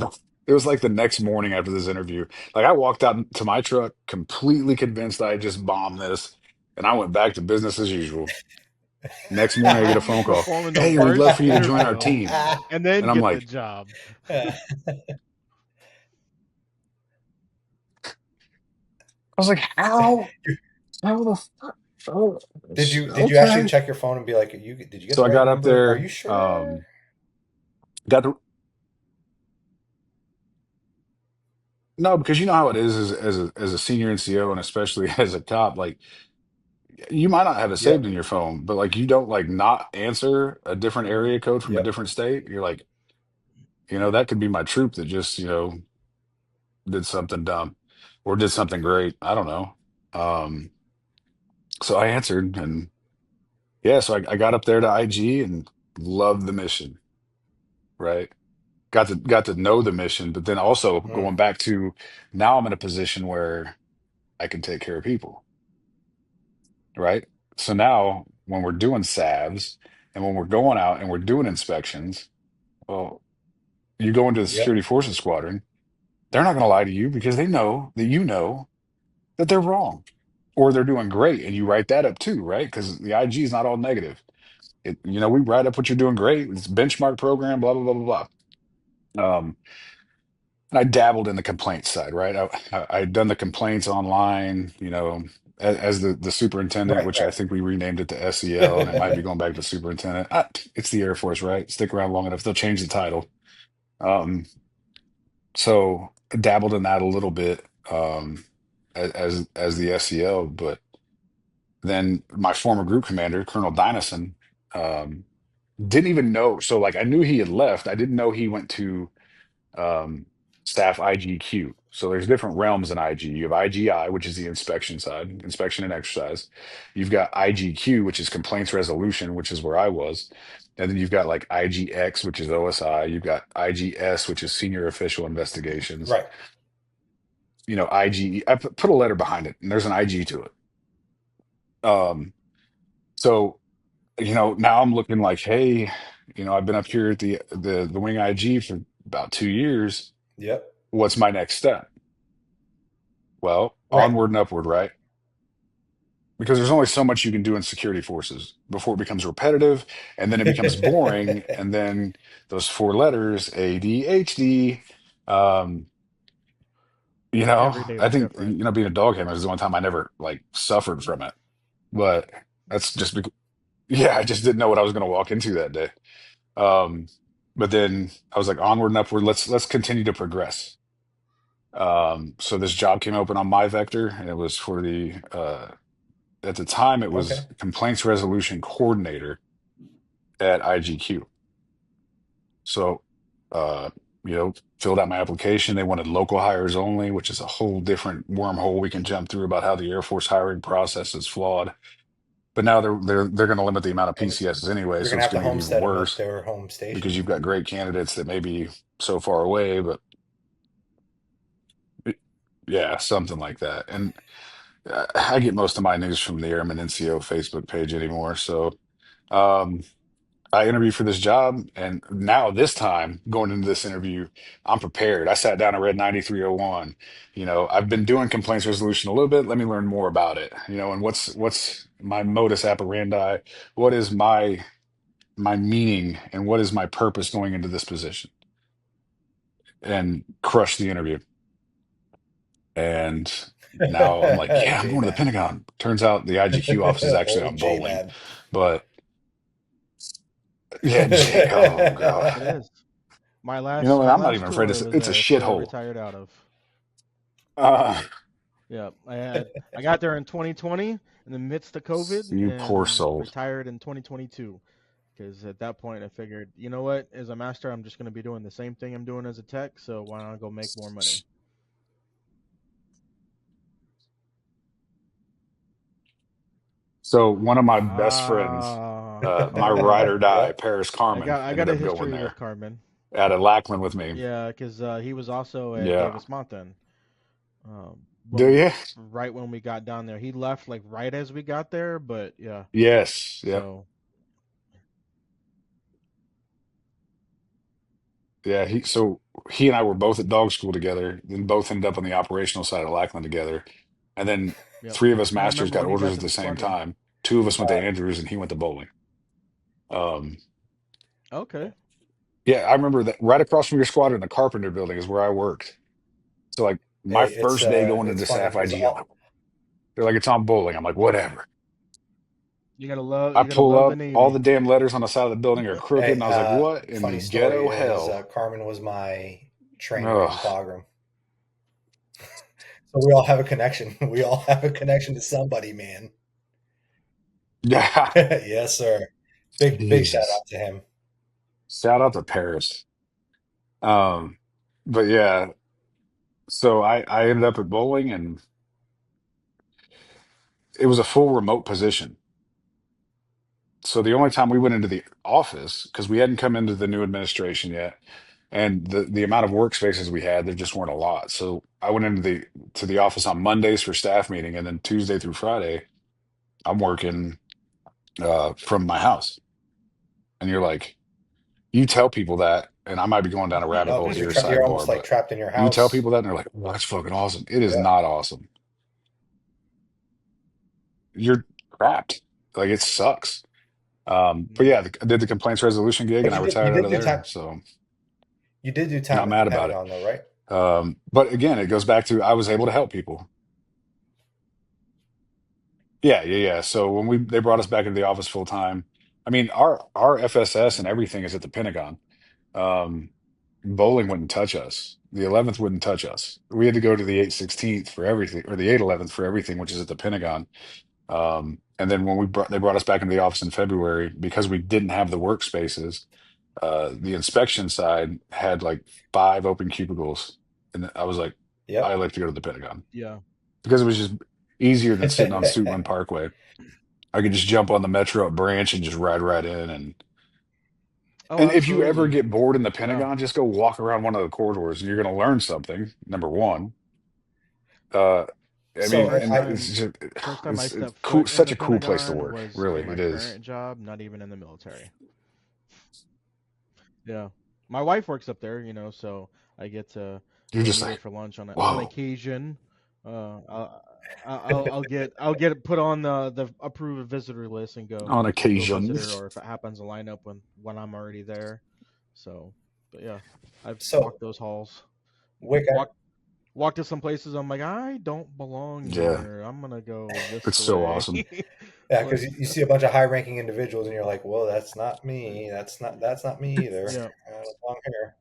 it was like the next morning after this interview. Like I walked out to my truck completely convinced I had just bombed this, and I went back to business as usual. Next morning, I get a phone call. Performing the Hey, we'd love worst for you to join our interview team. and then And I'm get the like, job. I was like, how? How the fuck? Oh, Did you actually okay. check your phone and be like, did you get So the I right got up number? Are there, you sure? got to no, because you know how it is as a senior NCO and especially as a cop, like you might not have it saved Yep. in your phone, but like you don't like not answer a different area code from a Yep. different state. You're like, that could be my troop that just, did something dumb or did something great. I don't know. Um, so I answered and yeah, so I got up there to IG and loved the mission, right? Got to know the mission, but then also Mm, going back to now I'm in a position where I can take care of people, right? So now when we're doing salves and when we're going out and we're doing inspections, well, you go into the yep. security forces squadron, they're not going to lie to you because they know that that they're wrong or they're doing great. And you write that up too, right? Because the IG is not all negative. We write up what you're doing great. It's a benchmark program, blah, blah, blah, blah, blah. And I dabbled in the complaints side, right? I'd done the complaints online, as the superintendent, Right. which I think we renamed it to SEL, and it might be going back to superintendent. It's the Air Force, right? Stick around long enough, they'll change the title. Um, so I dabbled in that a little bit as the SEL, but then my former group commander, Colonel Dynison, um, didn't even know. So like I knew he had left. I didn't know he went to um, staff IGQ. So there's different realms in IG. You have IGI, which is the inspection side, inspection and exercise. You've got IGQ, which is complaints resolution, which is where I was. And then you've got like IGX, which is OSI. You've got IGS, which is senior official investigations. Right. IGE. I put a letter behind it, and there's an IG to it. Um, so now I'm looking like, hey, I've been up here at the wing IG for about 2 years. Yep. What's my next step? Well, Right. onward and upward, right? Because there's only so much you can do in security forces before it becomes repetitive and then it becomes boring. And then those four letters, ADHD, um, Every day I is think, different. being a dog handler is the one time I never like suffered from it. But that's just because, yeah, I just didn't know what I was going to walk into that day. Um, but then I was like, onward and upward, let's continue to progress. So this job came open on my vector and it was for at the time it Okay. was complaints resolution coordinator at IGQ. So, uh, filled out my application. They wanted local hires only, which is a whole different wormhole we can jump through about how the Air Force hiring process is flawed. But now they're going to limit the amount of And PCSs anyway, you're so gonna it's have to going to get even homestead them at worse their home because station. you've got great candidates that may be so far away, but yeah, something like that. And I get most of my news from the Airman NCO Facebook page anymore. So um, I interviewed for this job, and now this time going into this interview, I'm prepared. I sat down and read 9301. I've been doing complaints resolution a little bit. Let me learn more about it. And what's my modus operandi? What is my meaning, and what is my purpose going into this position? And crush the interview. And now I'm like, yeah, I'm going to the JNAB. Pentagon. Turns out the IGQ office is actually Old on bowling. JNAB. But yeah, oh God. It is. My You know last what? my I'm not last even afraid to tour say was it's a there. It's where I shithole. retired out of. Uh, Yeah, I got there in 2020 in the midst of COVID you poor and soul. retired in 2022. Because at that point I figured, you know what, as a master, I'm just going to be doing the same thing I'm doing as a tech, so why not go make more money? So one of my best friends, my ride Ah, or die, Yep. Paris I Carmen, got I ended got a up going history with there Carmen. at a Lackland with me. Yeah, because he was also at Yeah. Davis Mountain. Do When you? right when we got down there, he left like right as we got there. But yeah, Yes. Yep. so Yeah. He and I were both at dog school together, then both ended up on the operational side of Lackland together. And then yep. three of us I masters remember got when he orders got at to the the same squadron. time. Two of us went to Andrews and he went to bowling. Um, Okay. yeah, I remember that right across from your squadron, the Carpenter building is where I worked. So like my Hey, first day going it's into funny SAF because IG, they're like, it's on bowling. I'm like, whatever. I You gotta pull love the up, all Navy. the damn letters on the side of the building are crooked, hey, and I was like, what in the funny story ghetto is hell? Carmen was my trainer in Ugh. Bagram, so we all have a connection. We all have a connection to somebody, man. Yeah. Yes, sir. Big shout Jesus. out to him. Shout out to Paris. Um, but yeah, so I ended up at bowling, and it was a full remote position. So the only time we went into the office, because we hadn't come into the new administration yet, and the amount of workspaces we had, there just weren't a lot. So I went into the office on Mondays for staff meeting, and then Tuesday through Friday, I'm working from my house. And you're like, you tell people that, and I might be going down a rabbit No, hole because here, you're almost sidebar, like but trapped in your you tell house. people that, and they're like, well, that's fucking awesome. It is Yeah. not awesome. You're trapped. Like it sucks. But Yeah. yeah, I did the complaints resolution gig, and But I you retired out did of do there. time. So You did do time not at the mad about it. Pentagon, though, right? But again, it goes back to I was able to help people. Yeah, yeah, yeah. So when they brought us back into the office full time, I mean, our FSS and everything is at the Pentagon. Um, bowling wouldn't touch us. The 11th wouldn't touch us. We had to go to the 8/16th for everything, or the 8/11th for everything, which is at the Pentagon. And then when they brought us back into the office in February because we didn't have the workspaces. The inspection side had like 5 open cubicles, and I was like, I Yep. like to go to the Pentagon Yeah. because it was just easier than sitting on Suitland Parkway. I could just jump on the Metro at Branch and just ride right in. Oh, And if you ever absolutely. get bored in the Yeah. Pentagon, just go walk around one of the corridors, and you're going to learn something. Number one, uh, I So mean, First and I it's time just first time I it's stepped cool, foot in such the a cool place to Pentagon work. was Really, in it my is. current job, not even in the military. Yeah. My wife works up there, so I get to You're go just meet her like, for lunch on whoa, occasion. I'll get put on the approved visitor list and on go visit her, occasions. or if it happens to line up when I'm already there. So, but yeah, I've so walked those halls. Wick, Walk walk to some places. I'm like, I don't belong Yeah, here. I'm gonna go it's this so way. awesome. yeah, But because you see a bunch of high-ranking individuals, and you're like, "Well, that's not me. That's not me either. yeah, I don't belong here."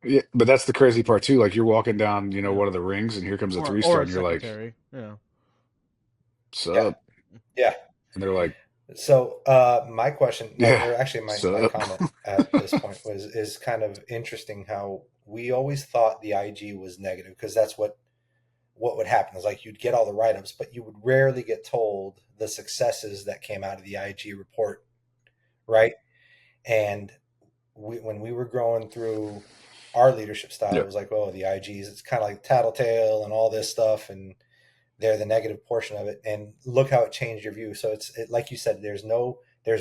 Yeah, but that's the crazy part too. Like you're walking down, yeah, one of the rings, and here comes a three or star, a and you're like, secretary. Yeah, "What's Yeah, up?" yeah. And they're like, So my question, Yeah. or actually my So comment at this point is kind of interesting how we always thought the IG was negative because that's what would happen is like you'd get all the write-ups, but you would rarely get told the successes that came out of the IG report, right? And when we were growing through our leadership style, yeah. it was like, oh, the IGs, it's kind of like tattletale and all this stuff, and they're the negative portion of it. And look how it changed your view. So like you said, there's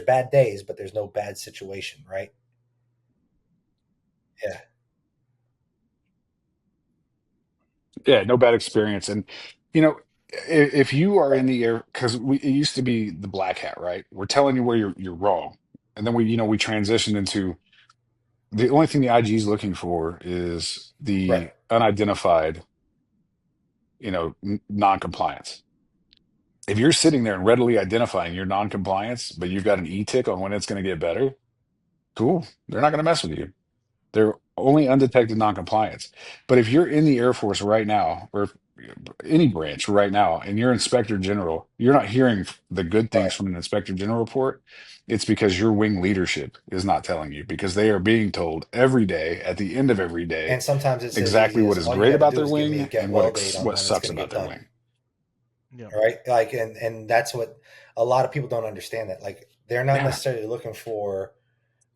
bad days, but there's no bad situation, right? Yeah, Yeah, no bad experience. And you know, if you are in the air, because it used to be the black hat, right? We're telling you where you're wrong, and then we transitioned into the only thing the IG is looking for is right. the unidentified, non-compliance. If you're sitting there and readily identifying your non-compliance, but you've got an e-tick on when it's going to get better, cool. They're not going to mess with you. They're only undetected noncompliance. But if you're in the Air Force right now, or any branch right now, and you're Inspector General, you're not hearing the good things Right. from an Inspector General report. It's because your wing leadership is not telling you, because they are being told every day, at the end of every day, And sometimes it's as exactly easy what as is all you great got to about do their is give me a wing get and well date on what when it's sucks going to about get their done. wing. Yeah. Right. Like, and that's what a lot of people don't understand, that like they're not Yeah. necessarily looking for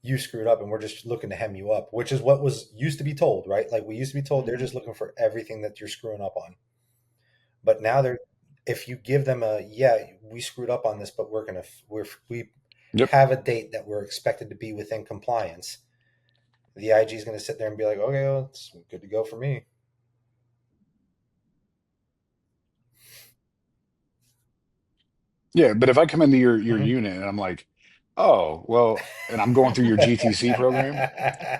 you screwed up and we're just looking to hem you up, which is what was used to be told, right? Like we used to be told they're Hmm. just looking for everything that you're screwing up on. But now they're, if you give them a, yeah, we screwed up on this, but we Yep. have a date that we're expected to be within compliance. The IG is going to sit there and be like, okay, well, it's good to go for me. Yeah, but if I come into your Mhm. unit and I'm like, oh, well, and I'm going through your GTC program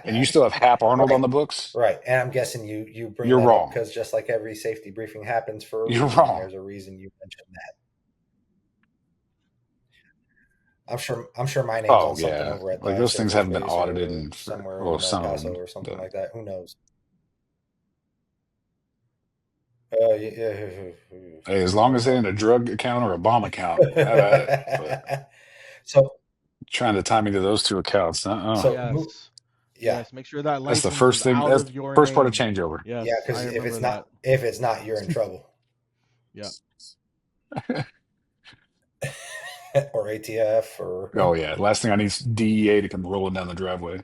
and you still have Hap Arnold on Right. the books, Right. And I'm guessing you bring you're that up wrong. because just like every safety briefing happens for a You're reason, and wrong. there's a reason you mentioned that. I'm sure my name's on Oh something yeah, over at like Dyess those Air things Force haven't been Base audited or and somewhere well, in El some of Paso them. or something But like that. Who knows? Yeah. hey, as long as it ain't a drug account or a bomb account, have at it. But so trying to tie me to those two accounts, so Yes. yeah, Yes. Make sure that that's the license is first thing. out That's of the your first part of name. changeover. yeah, Yes, I because remember that. if it's not, you're in trouble. Yeah. Or ATF or Oh yeah, last thing I need is DEA to come rolling down the driveway.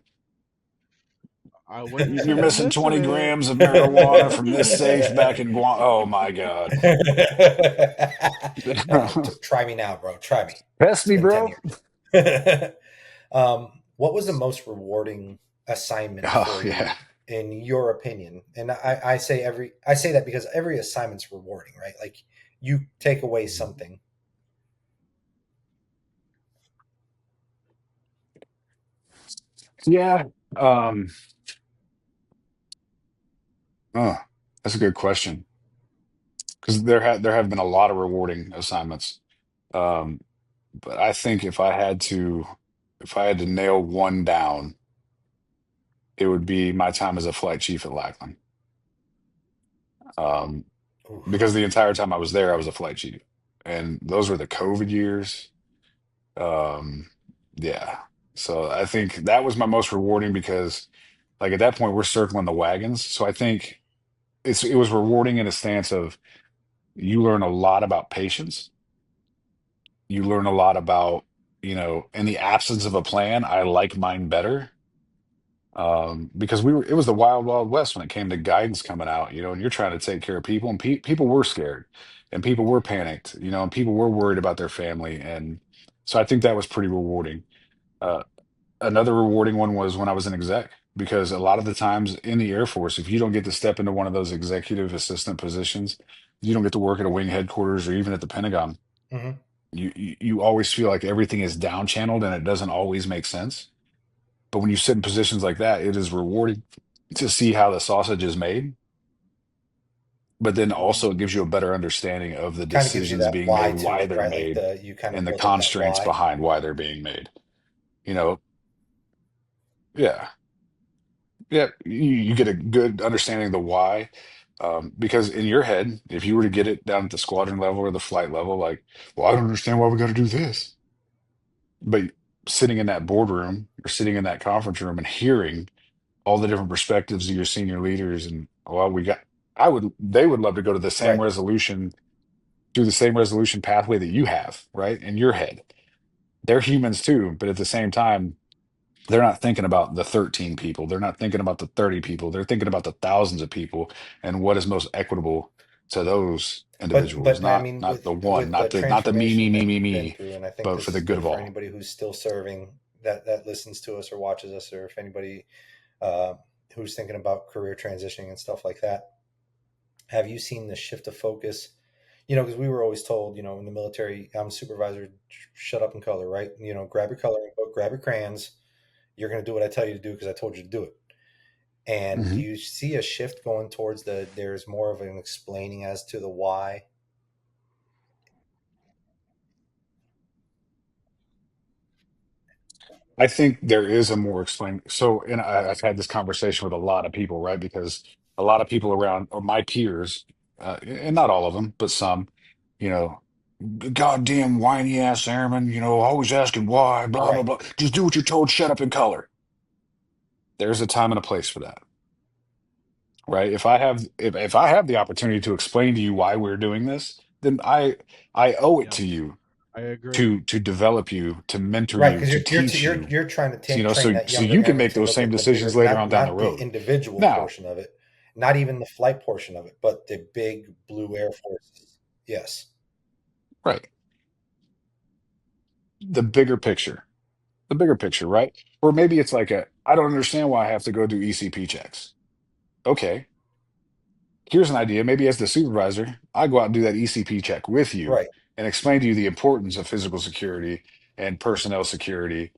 I wouldn't You're say I'm missing missing 20 it. grams of marijuana from this safe back in Guam. Oh my God. Try me now, bro. Try me. Test It's me, been 10 bro. years. What was the most rewarding assignment Oh for yeah. you, in your opinion? And I say that because every assignment's rewarding, right? Like you take away something. Yeah. Um, oh, that's a good question. Because there have been a lot of rewarding assignments. Um, but I think if I had to nail one down, it would be my time as a flight chief at Lackland. Um, Oof. because the entire time I was there, I was a flight chief, and those were the COVID years. Um, yeah. So I think that was my most rewarding because, like, at that point, we're circling the wagons. So I think it was rewarding in a stance of you learn a lot about patience. You learn a lot about, in the absence of a plan, I like mine better. Because it was the wild, wild west when it came to guidance coming out, and you're trying to take care of people, and people were scared, and people were panicked, and people were worried about their family, and so I think that was pretty rewarding. Uh, Another rewarding one was when I was an exec, because a lot of the times in the Air Force, if you don't get to step into one of those executive assistant positions, you don't get to work at a wing headquarters or even at the Pentagon. Hmm. You always feel like everything is down channeled and it doesn't always make sense. But when you sit in positions like that, it is rewarding to see how the sausage is made. But then also it gives you a better understanding of the Kind of gives you decisions that being why made, to why it, they're right? Like made, you kind of and the build up that constraints why. behind why they're being made. You know, yeah. Yeah, you get a good understanding of the why. Because in your head, if you were to get it down at the squadron level or the flight level, like, well, I don't understand why we got to do this. But sitting in that boardroom or sitting in that conference room and hearing all the different perspectives of your senior leaders, and well, they would love to go to the same Right. resolution through the same resolution pathway that you have, right? In your head. They're humans too, but at the same time, they're not thinking about the 13 people. They're not thinking about the 30 people. They're thinking about the thousands of people and what is most equitable to those individuals, But I not mean, not the one, with the not the me, me, transformation me, that me, you've been me, through, and I think but for this the is good good of for all. anybody who's still serving, that listens to us or watches us, or if anybody uh, who's thinking about career transitioning and stuff like that. Have you seen the shift of focus? Because we were always told, in the military, I'm a supervisor, shut up and color, right? Grab your coloring book, grab your crayons. You're going to do what I tell you to do because I told you to do it. And do Mhm. you see a shift going towards there's more of an explaining as to the why? I think there is a more explain. So, and I've had this conversation with a lot of people, right? Because a lot of people around, or my peers, and not all of them, but some, you know, goddamn whiny ass airman, always asking why, blah, blah, Right. blah. Just do what you're told, shut up and color. There's a time and a place for that, right? If I have the opportunity to explain to you why we're doing this, then I owe it Yes, to you I agree. to develop you, to mentor Right, you, because to you're teach you, you're trying to so train that so younger you can airman make to those look same at the decisions bigger, later on down the not the road. individual Now, portion of it, not even the flight portion of it, but the big blue Air Forces. Yes. right, the bigger picture, right? Or maybe it's like I don't understand why I have to go do ECP checks. Okay, here's an idea. Maybe as the supervisor, I go out and do that ECP check with you Right. and explain to you the importance of physical security and personnel security,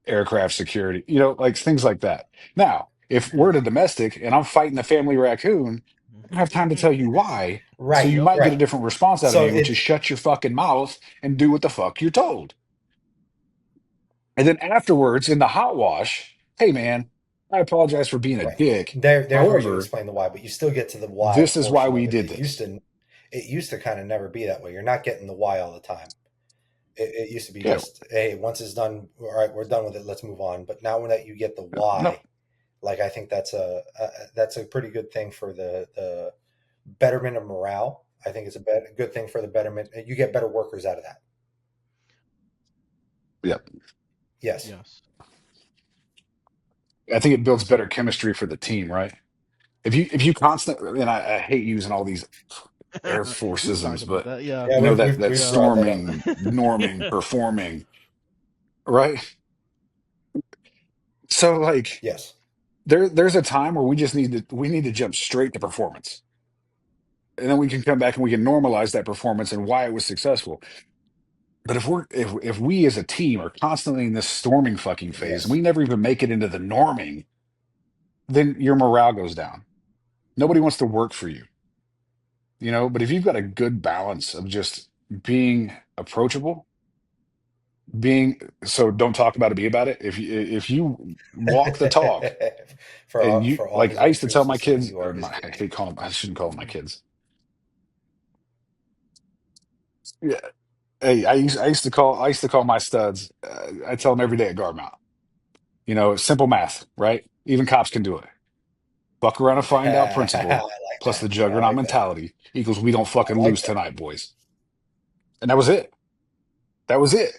aircraft security, like things like that. Now, if we're at a domestic and I'm fighting a family raccoon, I don't have time to tell you why. So Right. you Yep. might get a Right. different response out of So me, which is it's shut your fucking mouth and do what the fuck you're told. And then afterwards, in the hot wash, hey man, I apologize for being a right. dick. There's where you However, explain the why, but you still get to the why this is why portion we of it. did this. It used to kind of never be that way. You're not getting the why all the time. It used to be Yeah, just, hey, once it's done, all right, we're done with it. Let's move on. But now that you get the no, why, like I think that's a pretty good thing for the betterment of morale. I think it's a good thing for the betterment. You get better workers out of that. yeah. Yes. Yes. I think it builds better chemistry for the team, right? If you constantly, and I hate using all these Air We've talked Forceisms, about but that. Yeah. Yeah, that we've Yeah. brought that up. storming, norming, performing, right? So like Yes. there's a time where we need to jump straight to performance. And then we can come back and we can normalize that performance and why it was successful. But if we as a team are constantly in this storming fucking phase and Yes. we never even make it into the norming, then your morale goes down. Nobody wants to work for you, but if you've got a good balance of just being approachable, being so don't talk about it, be about it. If you walk the talk and you For all like his I own used to tell troops my listening, kids, you are his I gift. hate calling them, I shouldn't call them my kids. Yeah. Hey, I used to call my studs. I tell them every day at guard mount. Simple math, right? Even cops can do it. Fuck around and find out I principle like plus the that. I juggernaut like that. mentality equals we don't I fucking like lose that. tonight, boys. And that was it. That was it.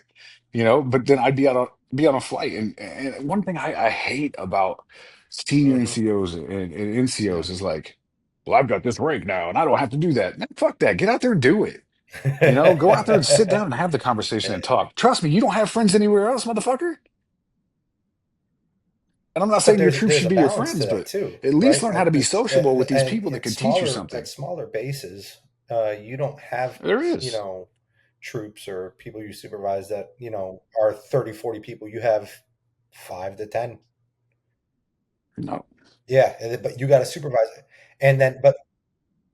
But then I'd be on a flight, and one thing I hate about senior Hmm. NCOs and NCOs is Yes. like, well, I've got this rank now, and I don't have to do that. Man, fuck that. Get out there and do it. Go out there and sit down and have the conversation and talk. Trust me, you don't have friends anywhere else, motherfucker. And I'm not But saying your troops there's should a be your balance to friends, that but too, at least right? learn how to be It's sociable with these and people that can teach you at something. smaller bases, you don't have There you is. know troops or people you supervise that are 30, 40 people. You have 5 to 10. No. Yeah, but you got to supervise it, and then but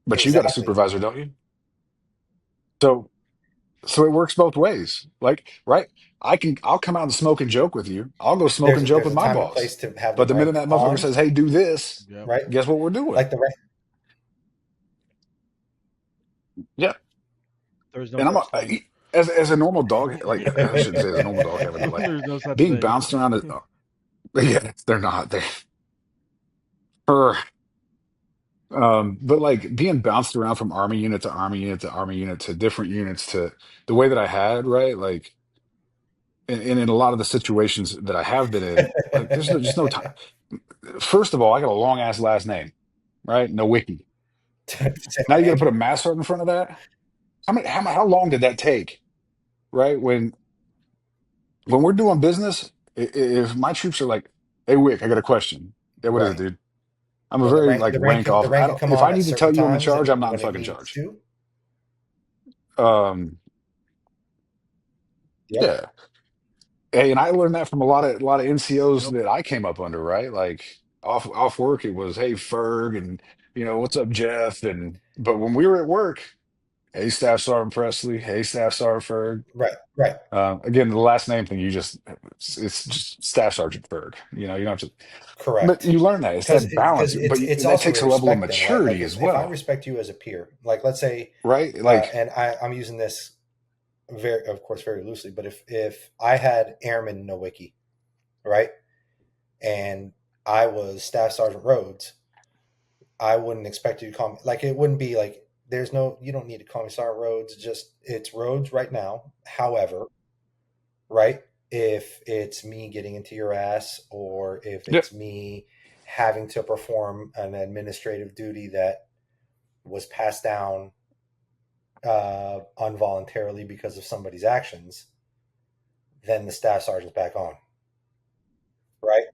But you got a exactly. supervisor, don't you? So so it works both ways. Like, right? I'll come out and smoke and joke with you. I'll go smoke and joke There's with a my time and boss. place to have the But the minute rank that motherfucker on, says, hey, do this, Yep. right? guess what we're doing? Like the rank. Yeah. There's no And such thing. as a normal dog, like I shouldn't say as a normal dog having, but like There's no such being thing. bounced around. Yeah, they're not. They for but like being bounced around from army unit to army unit to army unit to different units to the way that I had, right? Like, and in a lot of the situations that I have been in, like, there's just no time. First of all, I got a long ass last name, right? Nowicki. Say Now my you got to name. put a master in front of that. How long did that take, right? When we're doing business, if my troops are like, "Hey, Wick, I got a question." Yeah, what is it, Right. dude? I'm a Well, the very rank like the rank rank can, the off. rank I can don't. come If I on at need to tell certain you I'm in times charge, I'm and not in when it fucking needs charge. to. Um, Yep. yeah. Hey, and I learned that from a lot of NCOs Yep. that I came up under, right? Like off work, it was, "Hey, Ferg," and "What's up, Jeff?" And but when we were at work, "Hey, Staff Sergeant Presley," "Hey, Staff Sergeant Ferg." Right. Right. Again, the last name thing, it's just Staff Sergeant Ferg. You don't have to, but Correct. you learn that it's Because that balance, but it's that also takes a a level of respect thing, right? Like maturity as if I well, respect you as a peer, like let's say, right? Like, and I'm using this very, of course, very loosely, but if I had Airman Nowicki, right, and I was Staff Sergeant Rhodes, I wouldn't expect you to call me like it wouldn't be like there's no you don't need to call me Sergeant Rhodes. Just it's Rhodes right now. However, right, if it's me getting into your ass or if yeah, it's me having to perform an administrative duty that was passed down involuntarily because of somebody's actions, then the staff sergeant's back on, right?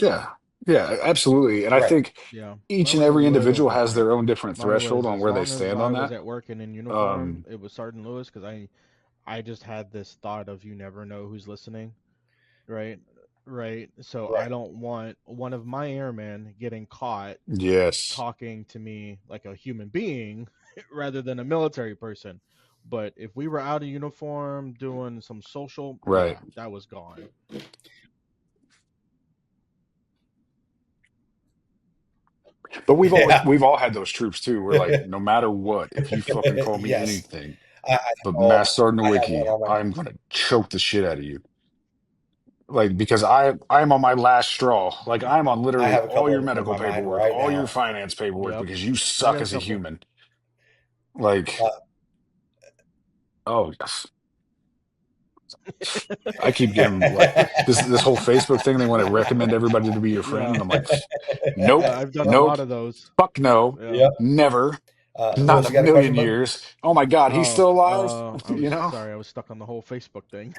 yeah, yeah, absolutely. And I Right. think Yeah. each Mine and was a every little individual has different. their own different Mine threshold was on as where they long as stand on I was that. at work and in uniform, Um, it was Sergeant Lewis because I just had this thought of you never know who's listening, right? Right. So I Right. don't want one of my airmen getting caught yes, talking to me like a human being rather than a military person. But if we were out of uniform doing some social, right. yeah, that was gone. But Yeah. we've all had those troops too. We're like, no matter what, if you fucking call me Yes. anything, I but oh Master Sergeant I have one Wiki, on my I'm gonna choke the shit out of you. Like, because I'm on my last straw. Like, I'm on I literally have a all couple your of them in medical my mind paperwork, right all your now. finance paperwork, Yep. because you I suck got a as a couple. human. Like, Uh, oh yes. I keep getting like this whole Facebook thing. They want to recommend everybody to be your friend, Yeah. and I'm like, nope, Yeah, I've done a yep. lot nope, of those. fuck no, Yeah. Yep. never, not in Lewis, a you got a question, million bud? years. Oh my God, he's Oh, still alive. I was You know? sorry, I was stuck on the whole Facebook thing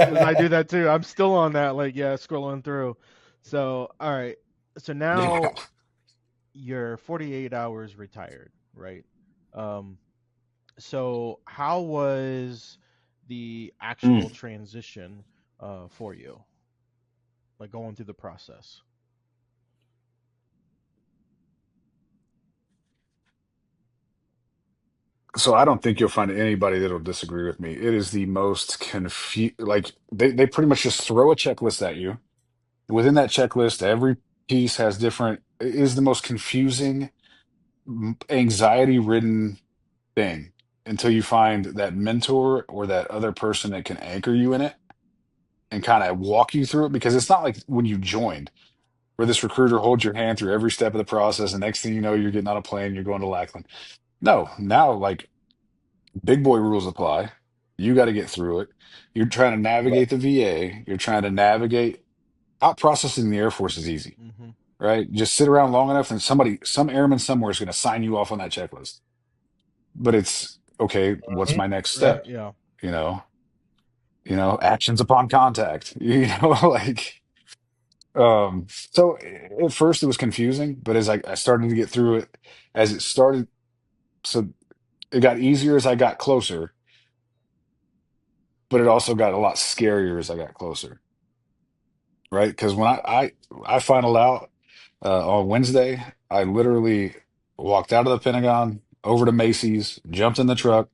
because I do that too. I'm still on that, like, yeah, scrolling through. So, all right. So Yeah. now you're 48 hours retired, right? Um, so how was the actual Mm. transition for you, like going through the process? So I don't think you'll find anybody that'll disagree with me. It is the most like they pretty much just throw a checklist at you. Within that checklist, every piece has different, it is the most confusing, anxiety-ridden thing until you find that mentor or that other person that can anchor you in it and kind of walk you through it, because it's not like when you joined where this recruiter holds your hand through every step of the process and next thing you know you're getting on a plane, you're going to Lackland. No, now like big boy rules apply. You got to get through it. You're trying to Right. navigate the VA. You're trying to navigate out processing the Air Force is easy, Mm-hmm. right? Just sit around long enough and some airman somewhere is going to sign you off on that checklist. But it's okay, what's Mhm. my next Right. step? Yeah. You know, actions upon contact, like so at first it was confusing, but as I started to get through it, as it started, so it got easier as I got closer, but it also got a lot scarier as I got closer, right? Because when I found out on Wednesday, I literally walked out of the Pentagon over to Macy's, jumped in the truck,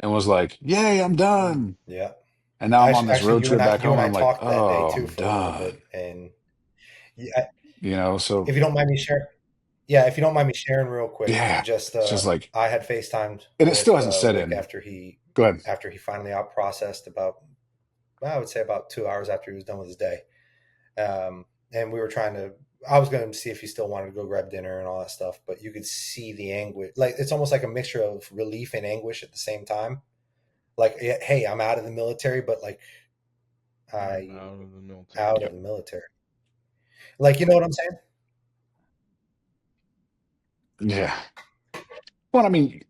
and was like, "Yay, I'm Mm. done!" Yeah. And now I'm on this Actually, road trip back you home, and and I I'm like, talked that day "Oh, too I'm for a little done." bit, and yeah, So if you don't mind me sharing, Yeah, if you don't mind me sharing real quick, Yeah, just it's just like, I had FaceTimed and it still with hasn't set Wick in. Go ahead. after he finally out processed about, well, I would say about 2 hours after he was done with his day. And we were trying to, I was going to see if he still wanted to go grab dinner and all that stuff, but you could see the anguish. Like, it's almost like a mixture of relief and anguish at the same time. Like, hey, I'm out of the military, but like, I'm I'm out of the military. out of the military. Like, you know what I'm saying? Yeah. Well, I mean,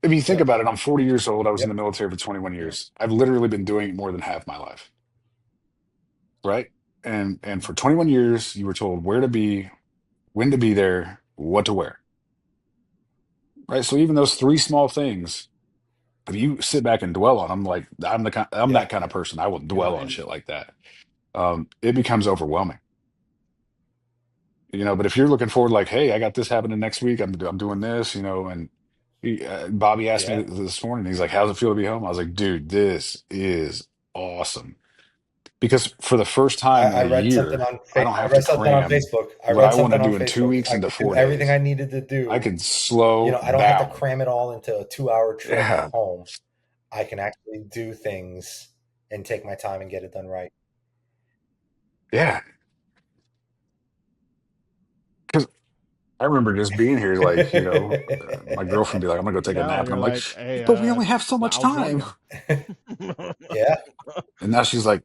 if you think Yep. about it, I'm 40 years old. I was in the Yep. military for 21 years. I've literally been doing it more than half my life, right? And for 21 years, you were told where to be, when to be there, what to wear, right? So even those three small things, if you sit back and dwell on them, like I'm Yeah. that kind of person. I will You know, dwell on and shit like that. It becomes overwhelming, But if you're looking forward, like, hey, I got this happening next week. I'm doing this, and Bobby asked me Yeah. this morning. He's like, "How's it feel to be home?" I was like, "Dude, this is awesome." Because for the first time in I a read something year, on I don't I have to read something on cram Facebook. I what read I want to something on do in two Facebook. weeks I into could do 4 days. everything I needed to I do. can slow I don't have to down. cram it all into a 2 hour trip Yeah, home. I can actually do things and take my time and get it done right. yeah. Because I remember just being here, like, my girlfriend be like, "I'm gonna go take a now nap," and you're I'm like, like, hey, "But we only have so much I'll join time." you. Yeah. And now she's like,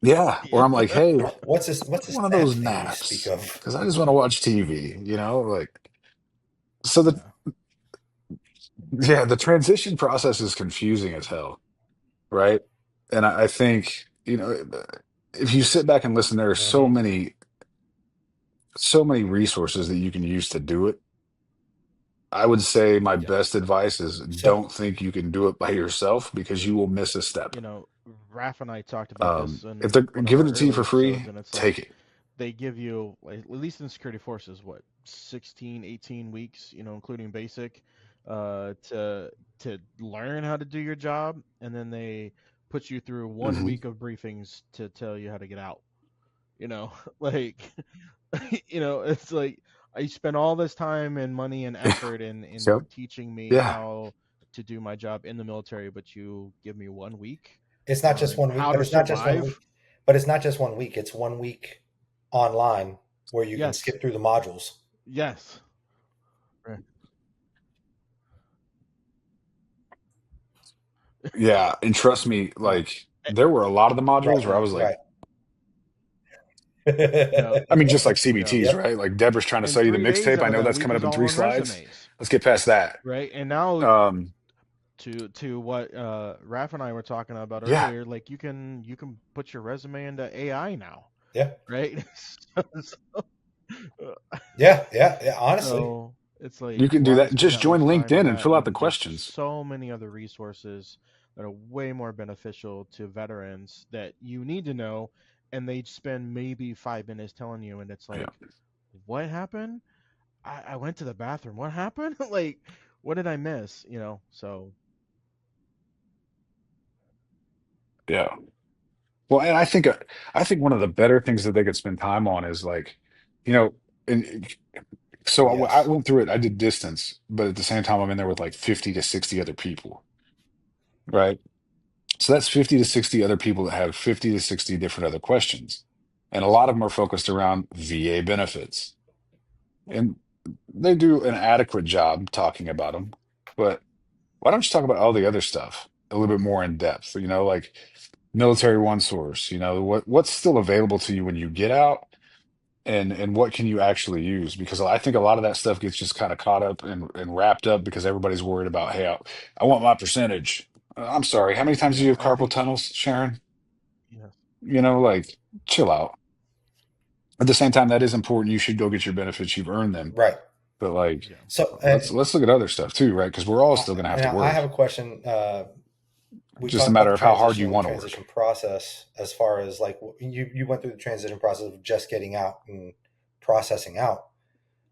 "Yeah," or Yeah. I'm like, "Hey, What's this one of nap those thing you speak naps of? because I just want to watch TV, like." So Yeah. the transition process is confusing as hell, right? And I think if you sit back and listen, there are Mm-hmm. so many resources that you can use to do it. I would say my Yep. best advice is So, don't think you can do it by yourself because you will miss a step. You know, Raph and I talked about this If in they're one of giving our it to you early for free, episodes, and it's take like it. they give you, like, at least in security forces, what, 16, 18 weeks, including basic, to learn how to do your job, and then they put you through one Hmm. week of briefings to tell you how to get out. You know, like, it's like I spent all this time and money and effort in So teaching me yeah, how to do my job in the military, but you give me 1 week it's not just on 1 week, how but to it's not just 1 week. survive. But it's not just 1 week. It's 1 week online where you can Yes, skip through the modules. yes, right. yeah, and trust me, You know, like there were a lot of the Right. modules where I was like, Right. I mean, just like you know, CBTs, Yep. right? Like Deborah's trying to and sell you the 3 days mixtape. I out of know that that's week coming was up in all three on slides. resumes, Let's get past that. right? And now Um, to what Raph and I were talking about yeah, earlier, like you can put your resume into AI now, Yeah. right? Yeah. Yeah. Yeah. Honestly. So it's like, you can do why that. spend Just that join much time on LinkedIn and that fill out the when there's questions. so many other resources that are way more beneficial to veterans that you need to know, and they spend maybe 5 minutes telling you, and it's Yeah, like, what happened? I went to the bathroom. What happened? Like, what did I miss? So yeah. Well, and I think one of the better things that they could spend time on is like, you know, and so I Yes. went through it. I did distance, but at the same time, I'm in there with like 50 to 60 other people, right? So that's 50 to 60 other people that have 50 to 60 different other questions. And a lot of them are focused around VA benefits. And they do an adequate job talking about them. But why don't you talk about all the other stuff a little bit more in depth? Like military one source, what's still available to you when you get out and what can you actually use? Because I think a lot of that stuff gets just kind of caught up and wrapped up because everybody's worried about, hey, I want my percentage. I'm sorry, how many times do you have I carpal think, tunnels, Sharon? yeah, Like, chill out. At the same time, that is important. You should go get your benefits. You've earned them. Right. But like, yeah. So, let's look at other stuff too, right? Because we're all still going to have and to I have work. a question. We Just a talked about matter the of how hard you want to transition work. process as far as like you went through the transition process of just getting out and processing out.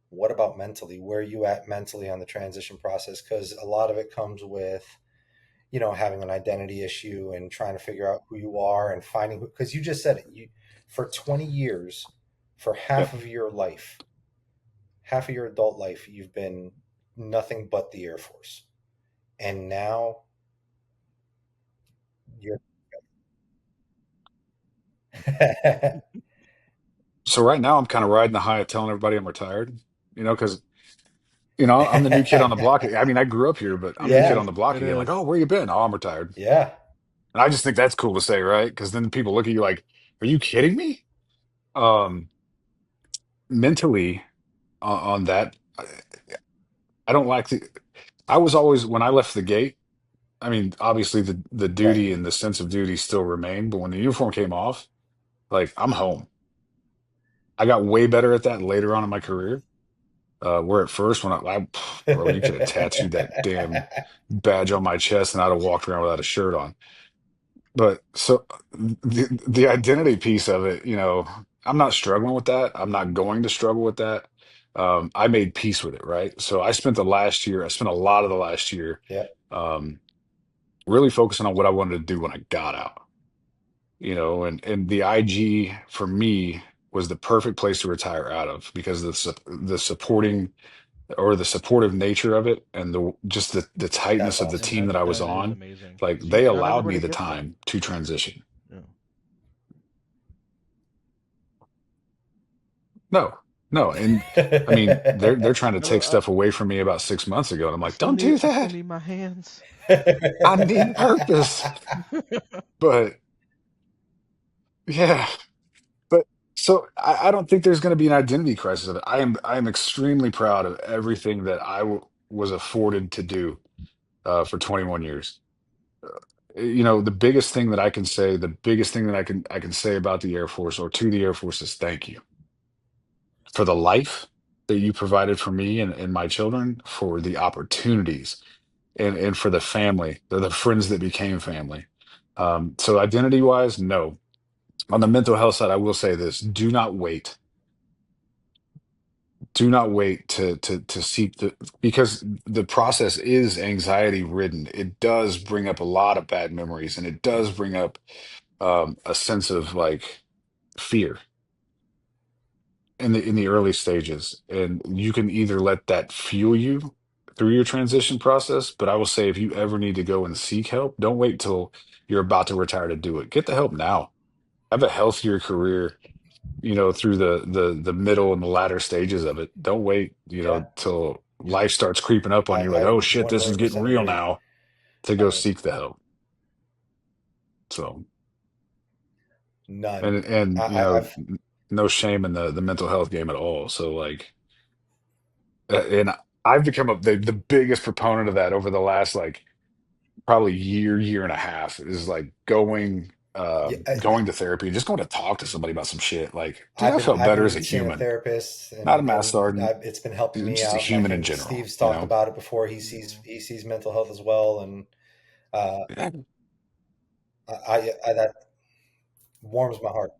What about mentally? Where are you at mentally on the transition process? Because a lot of it comes with having an identity issue and trying to figure out who you are and finding, because you just said it, you for 20 years For half Yep. of your life, half of your adult life, you've been nothing but the Air Force. And now you're. So right now I'm kind of riding the high of telling everybody I'm retired, because I'm the new kid on the block. I mean, I grew up here, but I'm It the kid Yeah. on is. the block It again. Like, is. oh, where you been? Oh, I'm retired. Yeah. And I just think that's cool to say, right? Because then people look at you like, are you kidding me? Um, Mentally on that, I don't like the. I was always when I left the gate. I mean, obviously the Right. duty and the sense of duty still remained, but when the uniform came off, like I'm home. I got way better at that later on in my career. Where at first, bro, you could have tattooed that damn badge on my chest, and I'd have walked around without a shirt on. But so the identity piece of it, I'm not struggling with that. I'm not going to struggle with that. I made peace with it, right? So I spent a lot of the last year, Yeah. um, really focusing on what I wanted to do when I got out, and the IG for me was the perfect place to retire out of because of the supporting or the supportive nature of it and just the That's tightness of the awesome. And team that I was that is on. amazing Like because they not allowed me everybody the gets that. time to transition. Yeah. No, no, and I mean they're trying to I take don't. stuff away from me about 6 months ago, and I'm I like, still don't need. do I still that. need my hands. I need purpose. But yeah, but so I don't think there's going to be an identity crisis of it. I am extremely proud of everything that was afforded to do for 21 years. The biggest thing that I can say, the biggest thing that I can say about the Air Force or to the Air Force is thank you for the life that you provided for me and my children, for the opportunities and for the family, the friends that became family. So identity wise, no. On the mental health side, I will say this: do not wait. Do not wait to seek because the process is anxiety ridden. It does bring up a lot of bad memories, and it does bring up a sense of like fear in the early stages, and you can either let that fuel you through your transition process. But I will say, if you ever need to go and seek help, don't wait till you're about to retire to do it. Get the help now. Have a healthier career, through the middle and the latter stages of it. Don't wait, Yeah. till life starts creeping up on you, like, I oh shit, one this is million getting percent real agree. now, to I go mean, seek the help. So, none. and I've no shame in the mental health game at all. So like, and I've become the biggest proponent of that over the last like probably year and a half is like yeah, going to therapy, just going to talk to somebody about some shit. Like, dude, I've I been felt better as a seeing a human, therapist, not a and mass sergeant, it's been helping me just a out. And I human in think general, Steve's talked about it before. He sees mental health as well, and uh, Yeah. that warms my heart.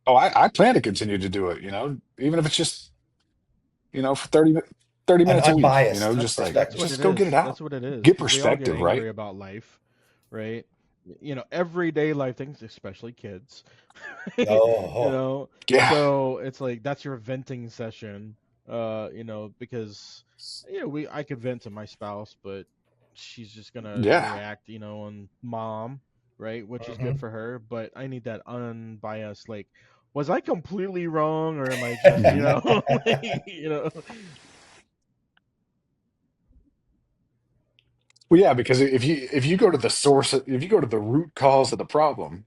Oh, I plan to continue to do it, even if it's just, for 30 An minutes a week, unbiased That's just like, that's what perspective. it just go get is. it That's out. what it is. Get Because we all get perspective, right? angry about life, right? Everyday life things, especially kids. Oh, Yeah. So it's like that's your venting session. Because I could vent to my spouse, but she's just gonna Yeah. react, on mom, right? Which is good hmm for her. But I need that unbiased, like, was I completely wrong, or am I just, Hmm. Well, yeah, because if you go to the source, if you go to the root cause of the problem,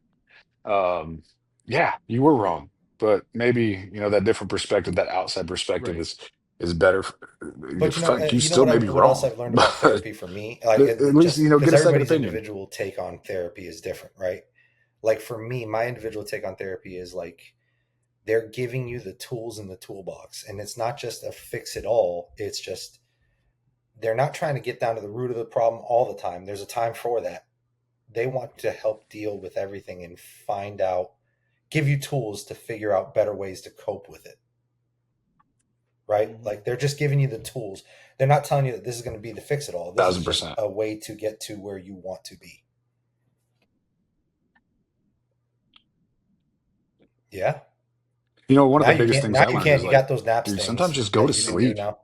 um, yeah, you were wrong. But maybe, that different perspective, that outside perspective Right. is better. but Fuck, you you know still what may be what else wrong, I've learned about but therapy for me, like at least, just because get a second everybody's opinion. individual take on therapy is different, right? Like for me, my individual take on therapy is like they're giving you the tools in the toolbox, and it's not just a fix it all. It's just they're not trying to get down to the root of the problem all the time. There's a time for that. They want to help deal with everything and find out, give you tools to figure out better ways to cope with it, right? Hmm. Like they're just giving you the tools. They're not telling you that this is going to be the fix it all. This is Thousand just percent. a way to get to where you want to be. Yeah. You know, one of Now the you biggest can't. things Now I you learned can't. is You like, got those naps dude, sometimes things just go that to you can do sleep. now.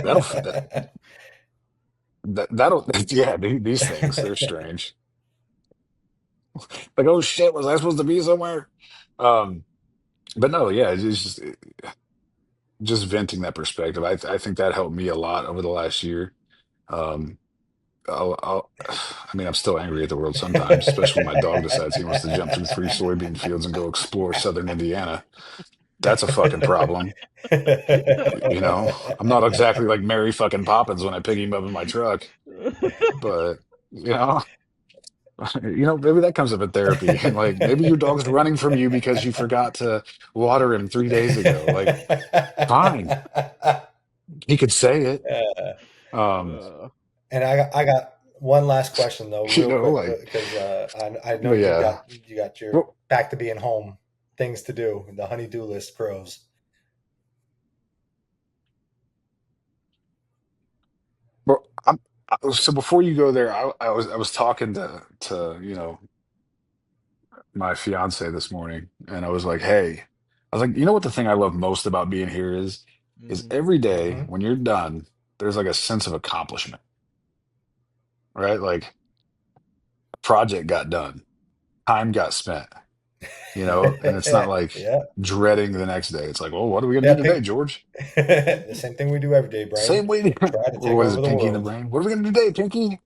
That'll that'll yeah. These things, they're strange. Like, oh shit, was I supposed to be somewhere? Um, but no, yeah, it's just venting that perspective. I think that helped me a lot over the last year. Um, I mean, I'm still angry at the world sometimes, especially when my dog decides he wants to jump through 3 soybean fields and go explore southern Indiana. That's a fucking problem. You know, I'm not exactly like Mary fucking Poppins when I pick him up in my truck, but you know, maybe that comes up in therapy. And like, maybe your dog's running from you because you forgot to water him 3 days ago. Like, fine, he could say it. Uh, Um, and I got one last question though, real quick, like, because I know but yeah. you got your Well, back to being home, things to do, the honey-do list pros. well, so before you go there, I was talking to my fiance this morning, and I was like, hey, I was like, you know what the thing I love most about being here is Mhm. every day Hmm. when you're done, there's like a sense of accomplishment, right? Like, project got done, time got spent, and it's not like Yeah, dreading the next day. It's like, well, what are we gonna yeah, do today, George? the same thing we do every day, Same brain. way. Try to take What is over it, the Pinky in the world. brain? What are we gonna do today, Pinky?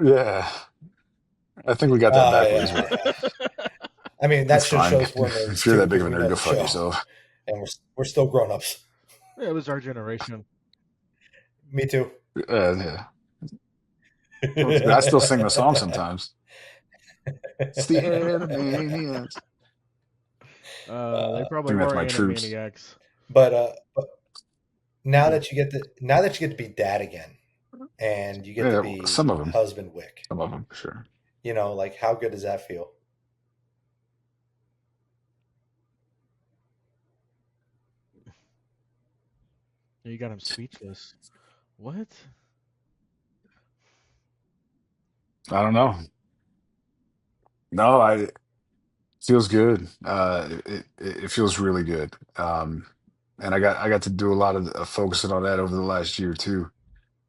Yeah, I think we got that backwards, but Yeah. I mean, that that's just fine. shows we're nerds If you're too, that big because of a we nerd, know go the fuck show, yourself. and we're still grown-ups. It was our generation. Me too. Yeah. I still sing the song sometimes. It's the Animaniacs. They Uh, I probably think that's were my troops. Animaniacs. but now Mhm. that you get to be dad again, and you get to Yeah, be some of them. husband Wick, Some of them, for sure. like how good does that feel? You got him speechless. What? I don't know. No, feels good. It feels really good. And I got to do a lot of focusing on that over the last year too.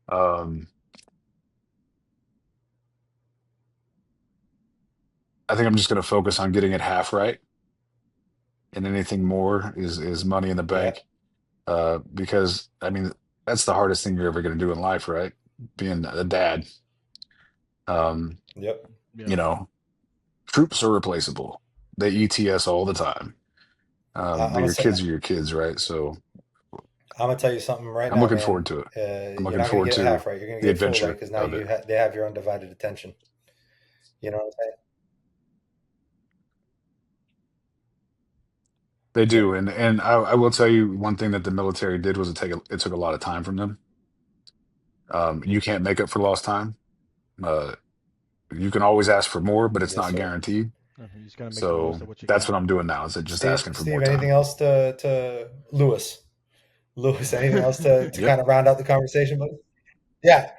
Um, I think I'm just going to focus on getting it half right, and anything more is money in the Yeah. bank. Because I mean, that's the hardest thing you're ever going to do in life, right? Being a dad. Um, Yep. you Yeah. know, troops are replaceable. They ETS all the time. I'm But gonna your say, kids are your kids, right? So I'm gonna tell you something right I'm now, looking man. forward to it. I'm You're looking not gonna forward get it to half right. You're gonna the get it full right, adventure because now of it. they have your undivided attention. You know what I'm They saying? do, and I will tell you one thing that the military did was it took a lot of time from them. You can't make up for lost time. Uh, you can always ask for more, but it's Yes, not sir. guaranteed. You just gotta make the most So of what you that's got. what I'm doing now. Is it just asking for more Steve, anything time? else to Lewis? Lewis, anything else to Yep. kind of round out the conversation, buddy? Yeah.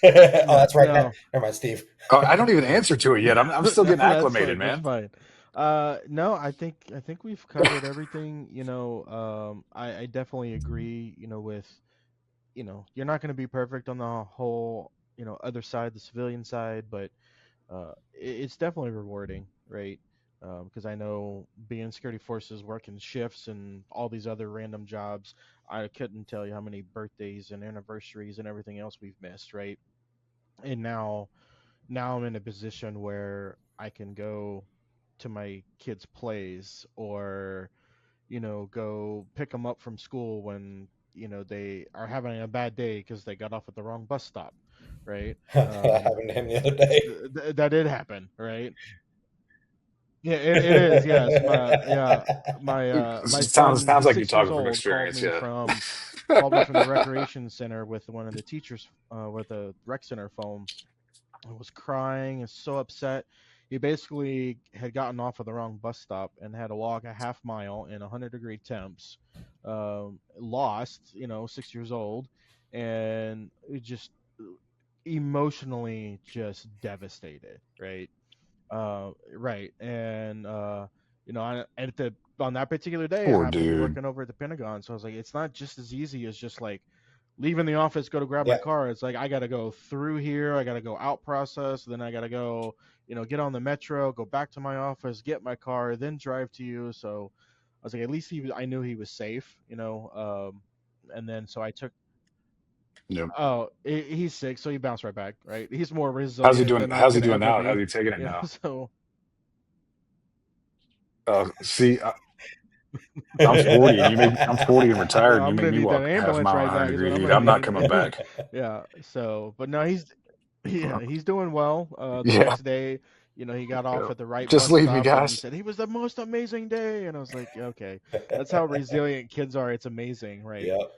Oh, No, that's right. no. Never mind, Steve. I don't even answer to it yet. I'm still No, getting that's acclimated, fine. That's man. fine. No, I think we've covered everything. I definitely agree. With you're not going to be perfect on the whole other side, the civilian side, but it's definitely rewarding, right? Because I know being security forces, working shifts, and all these other random jobs, I couldn't tell you how many birthdays and anniversaries and everything else we've missed, right? And now I'm in a position where I can go to my kids' plays, or go pick them up from school when they are having a bad day because they got off at the wrong bus stop, right? That Um, happened to him the other day. that did happen, right? Yeah, it is. Yes, my son, Sounds who's like you're 6 years talking from old, experience. Yeah. called me from the recreation center with one of the teachers, with a rec center phone. I was crying and so upset. He basically had gotten off of the wrong bus stop and had to walk a half mile in 100-degree temps. Lost, 6 years old, and it just emotionally just devastated, right? Right. And on that particular day, I Poor happened to be dude. working over at the Pentagon, so I was like, it's not just as easy as just like leaving the office, go to grab my Yeah. car. It's like I got to go through here, I got to go out process, then I got to go, get on the metro, go back to my office, get my car, then drive to you. So I was like, at least I knew he was safe. And then so I took. Yep. Oh, he's sick, so he bounced right back. Right, he's more How's he resilient doing? than I How's he could doing ever now? How's be. he taking it now? So See, I'm 40 and I'm 40 and retired, and you I'm make gonna me need that walk half a ambulance mile in right 100 back is what degree I'm heat. gonna I'm not need. coming back. Yeah. So, but no, he's doing well. The Yeah. next day, he got off Yeah. at the right Just bus leave me, stop, and he guys. said he was the most amazing day. And I was like, yeah, okay, that's how resilient kids are. It's amazing, right? Yep.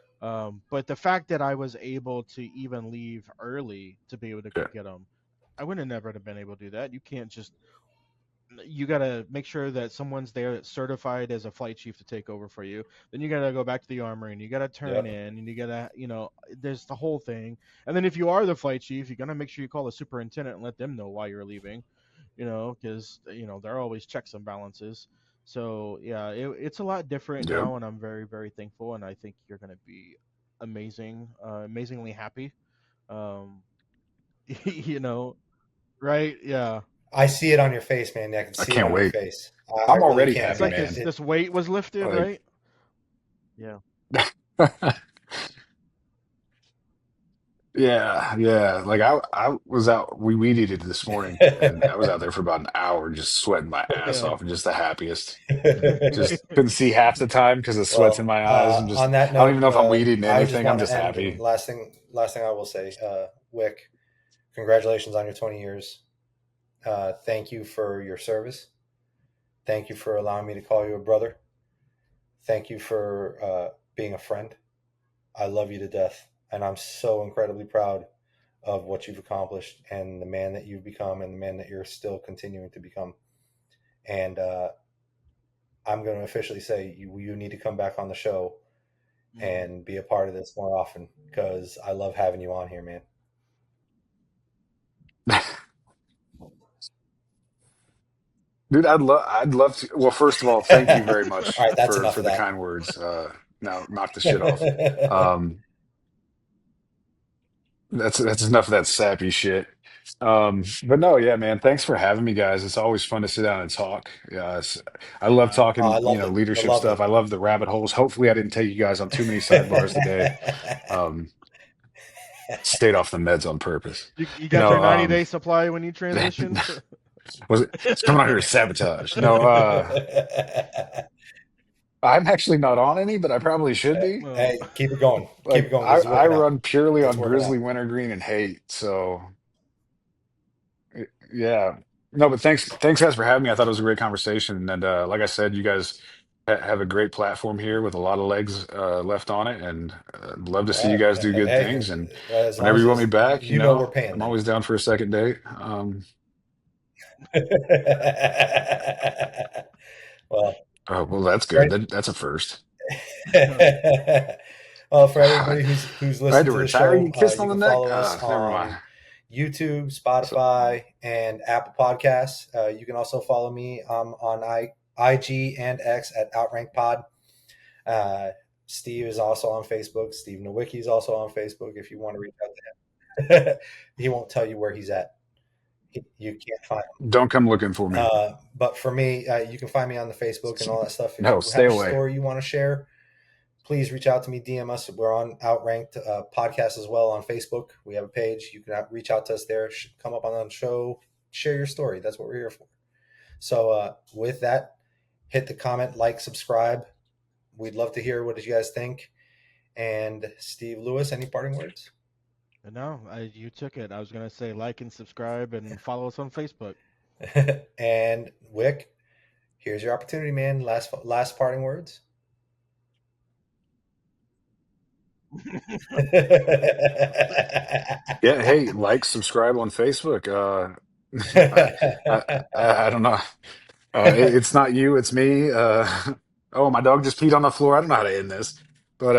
But the fact that I was able to even leave early to be able to go Yeah. get him, I would have never have been able to do that. You got to make sure that someone's there that's certified as a flight chief to take over for you. Then you got to go back to the armory and you got to turn Yep. in and you got to, there's the whole thing. And then if you are the flight chief, you got to make sure you call the superintendent and let them know why you're leaving, because, there are always checks and balances. So, yeah, it's a lot different Yep. now. And I'm very, very thankful. And I think you're going to be amazingly happy. Um, you know, right? Yeah. I see it on your face, man. I can I see it can't on your wait. face. I I'm really already can. It's happy, like It, this, man. it, this weight was lifted, Like, right? Yeah. yeah, yeah. Like I was out, we weed eated this morning, and I was out there for about an hour just sweating my ass Yeah. off and just the happiest. Just couldn't see half the time because of sweats in well, my eyes. I'm on just, that I don't even note, know if I'm weed eating I just anything. I'm want to just end. And happy. last thing I will say, Wick, congratulations on your 20 years. Thank you for your service. Thank you for allowing me to call you a brother. Thank you for being a friend. I love you to death, and I'm so incredibly proud of what you've accomplished and the man that you've become and the man that you're still continuing to become. And I'm going to officially say you need to come back on the show Mm. and be a part of this more often because I love having you on here, man. Dude, I'd love to. Well, first of all, thank you very All much right, that's enough for of the that. kind words. Now knock the shit off. Um, that's enough of that sappy shit. But no, yeah, man. Thanks for having me, guys. It's always fun to sit down and talk. Yeah, I love Yeah. Oh, I talking, loved it. I leadership loved stuff. it. I love the rabbit holes. Hopefully, I didn't take you guys on too many sidebars today. Um, stayed off the meds on purpose. You got No, your 90-day supply when you transitioned? was it's coming out here to sabotage. No, I'm actually not on any, but I probably should be. Well, Hey, keep it going. Keep it Like going because it's I working out. run purely It's on working grizzly out. wintergreen and hate. So yeah. No, but thanks guys for having me. I thought it was a great conversation. And like I said, you guys have a great platform here with a lot of legs left on it, and love to All see you right. guys do good Hey, things. And as long whenever you want me as back, you know we're paying I'm then. always down for a second date. well, Oh, well, that's good. right. That's a first. well, for I everybody who's had listening to to the retire and show, get kissed you on the can neck. follow us Never mind. on YouTube, So, Spotify, and Apple Podcasts. You can also follow me on IG and X at Outranked Pod. Steve is also on Facebook. Steve Nowicki is also on Facebook. If you want to reach out to him, he won't tell you where he's at. You can't find him. don't come looking for me. But for me, you can find me on the Facebook and all that stuff. If No, you stay have a away. story you want to share, please reach out to me, DM us. We're on Outranked Podcast as well on Facebook. We have a page. You can reach out to us there. Come up on the show, share your story. That's what we're here for. So with that, hit the comment, like, subscribe. We'd love to hear what you guys think. And Steve Lewis, any parting words? no, you took it. I was gonna say like and subscribe and follow us on Facebook. And Wick, here's your opportunity, man. Last parting words. Yeah, hey, like, subscribe on Facebook. I, I don't know. It's not you, it's me. Oh, my dog just peed on the floor. I don't know how to end this, but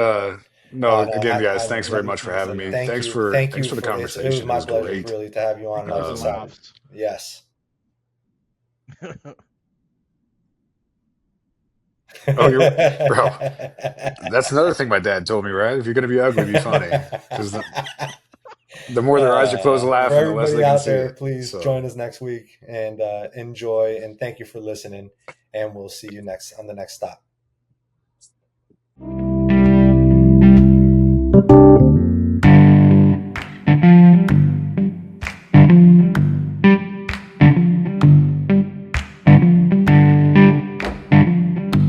no. Oh no, Again, guys, Yeah, thanks very you much for can having say me. that. thank Thanks you for the for it conversation. It was my was pleasure great. really to have you on and help Because of us Um, out. laughs. Yes. Oh, you're bro. That's another thing my dad told me, right? If you're going to be ugly, be funny. Because the more their eyes are closed For laughing, the less everybody they can out see there, it. please So, join us next week and enjoy. And thank you for listening. And we'll see you on the next stop.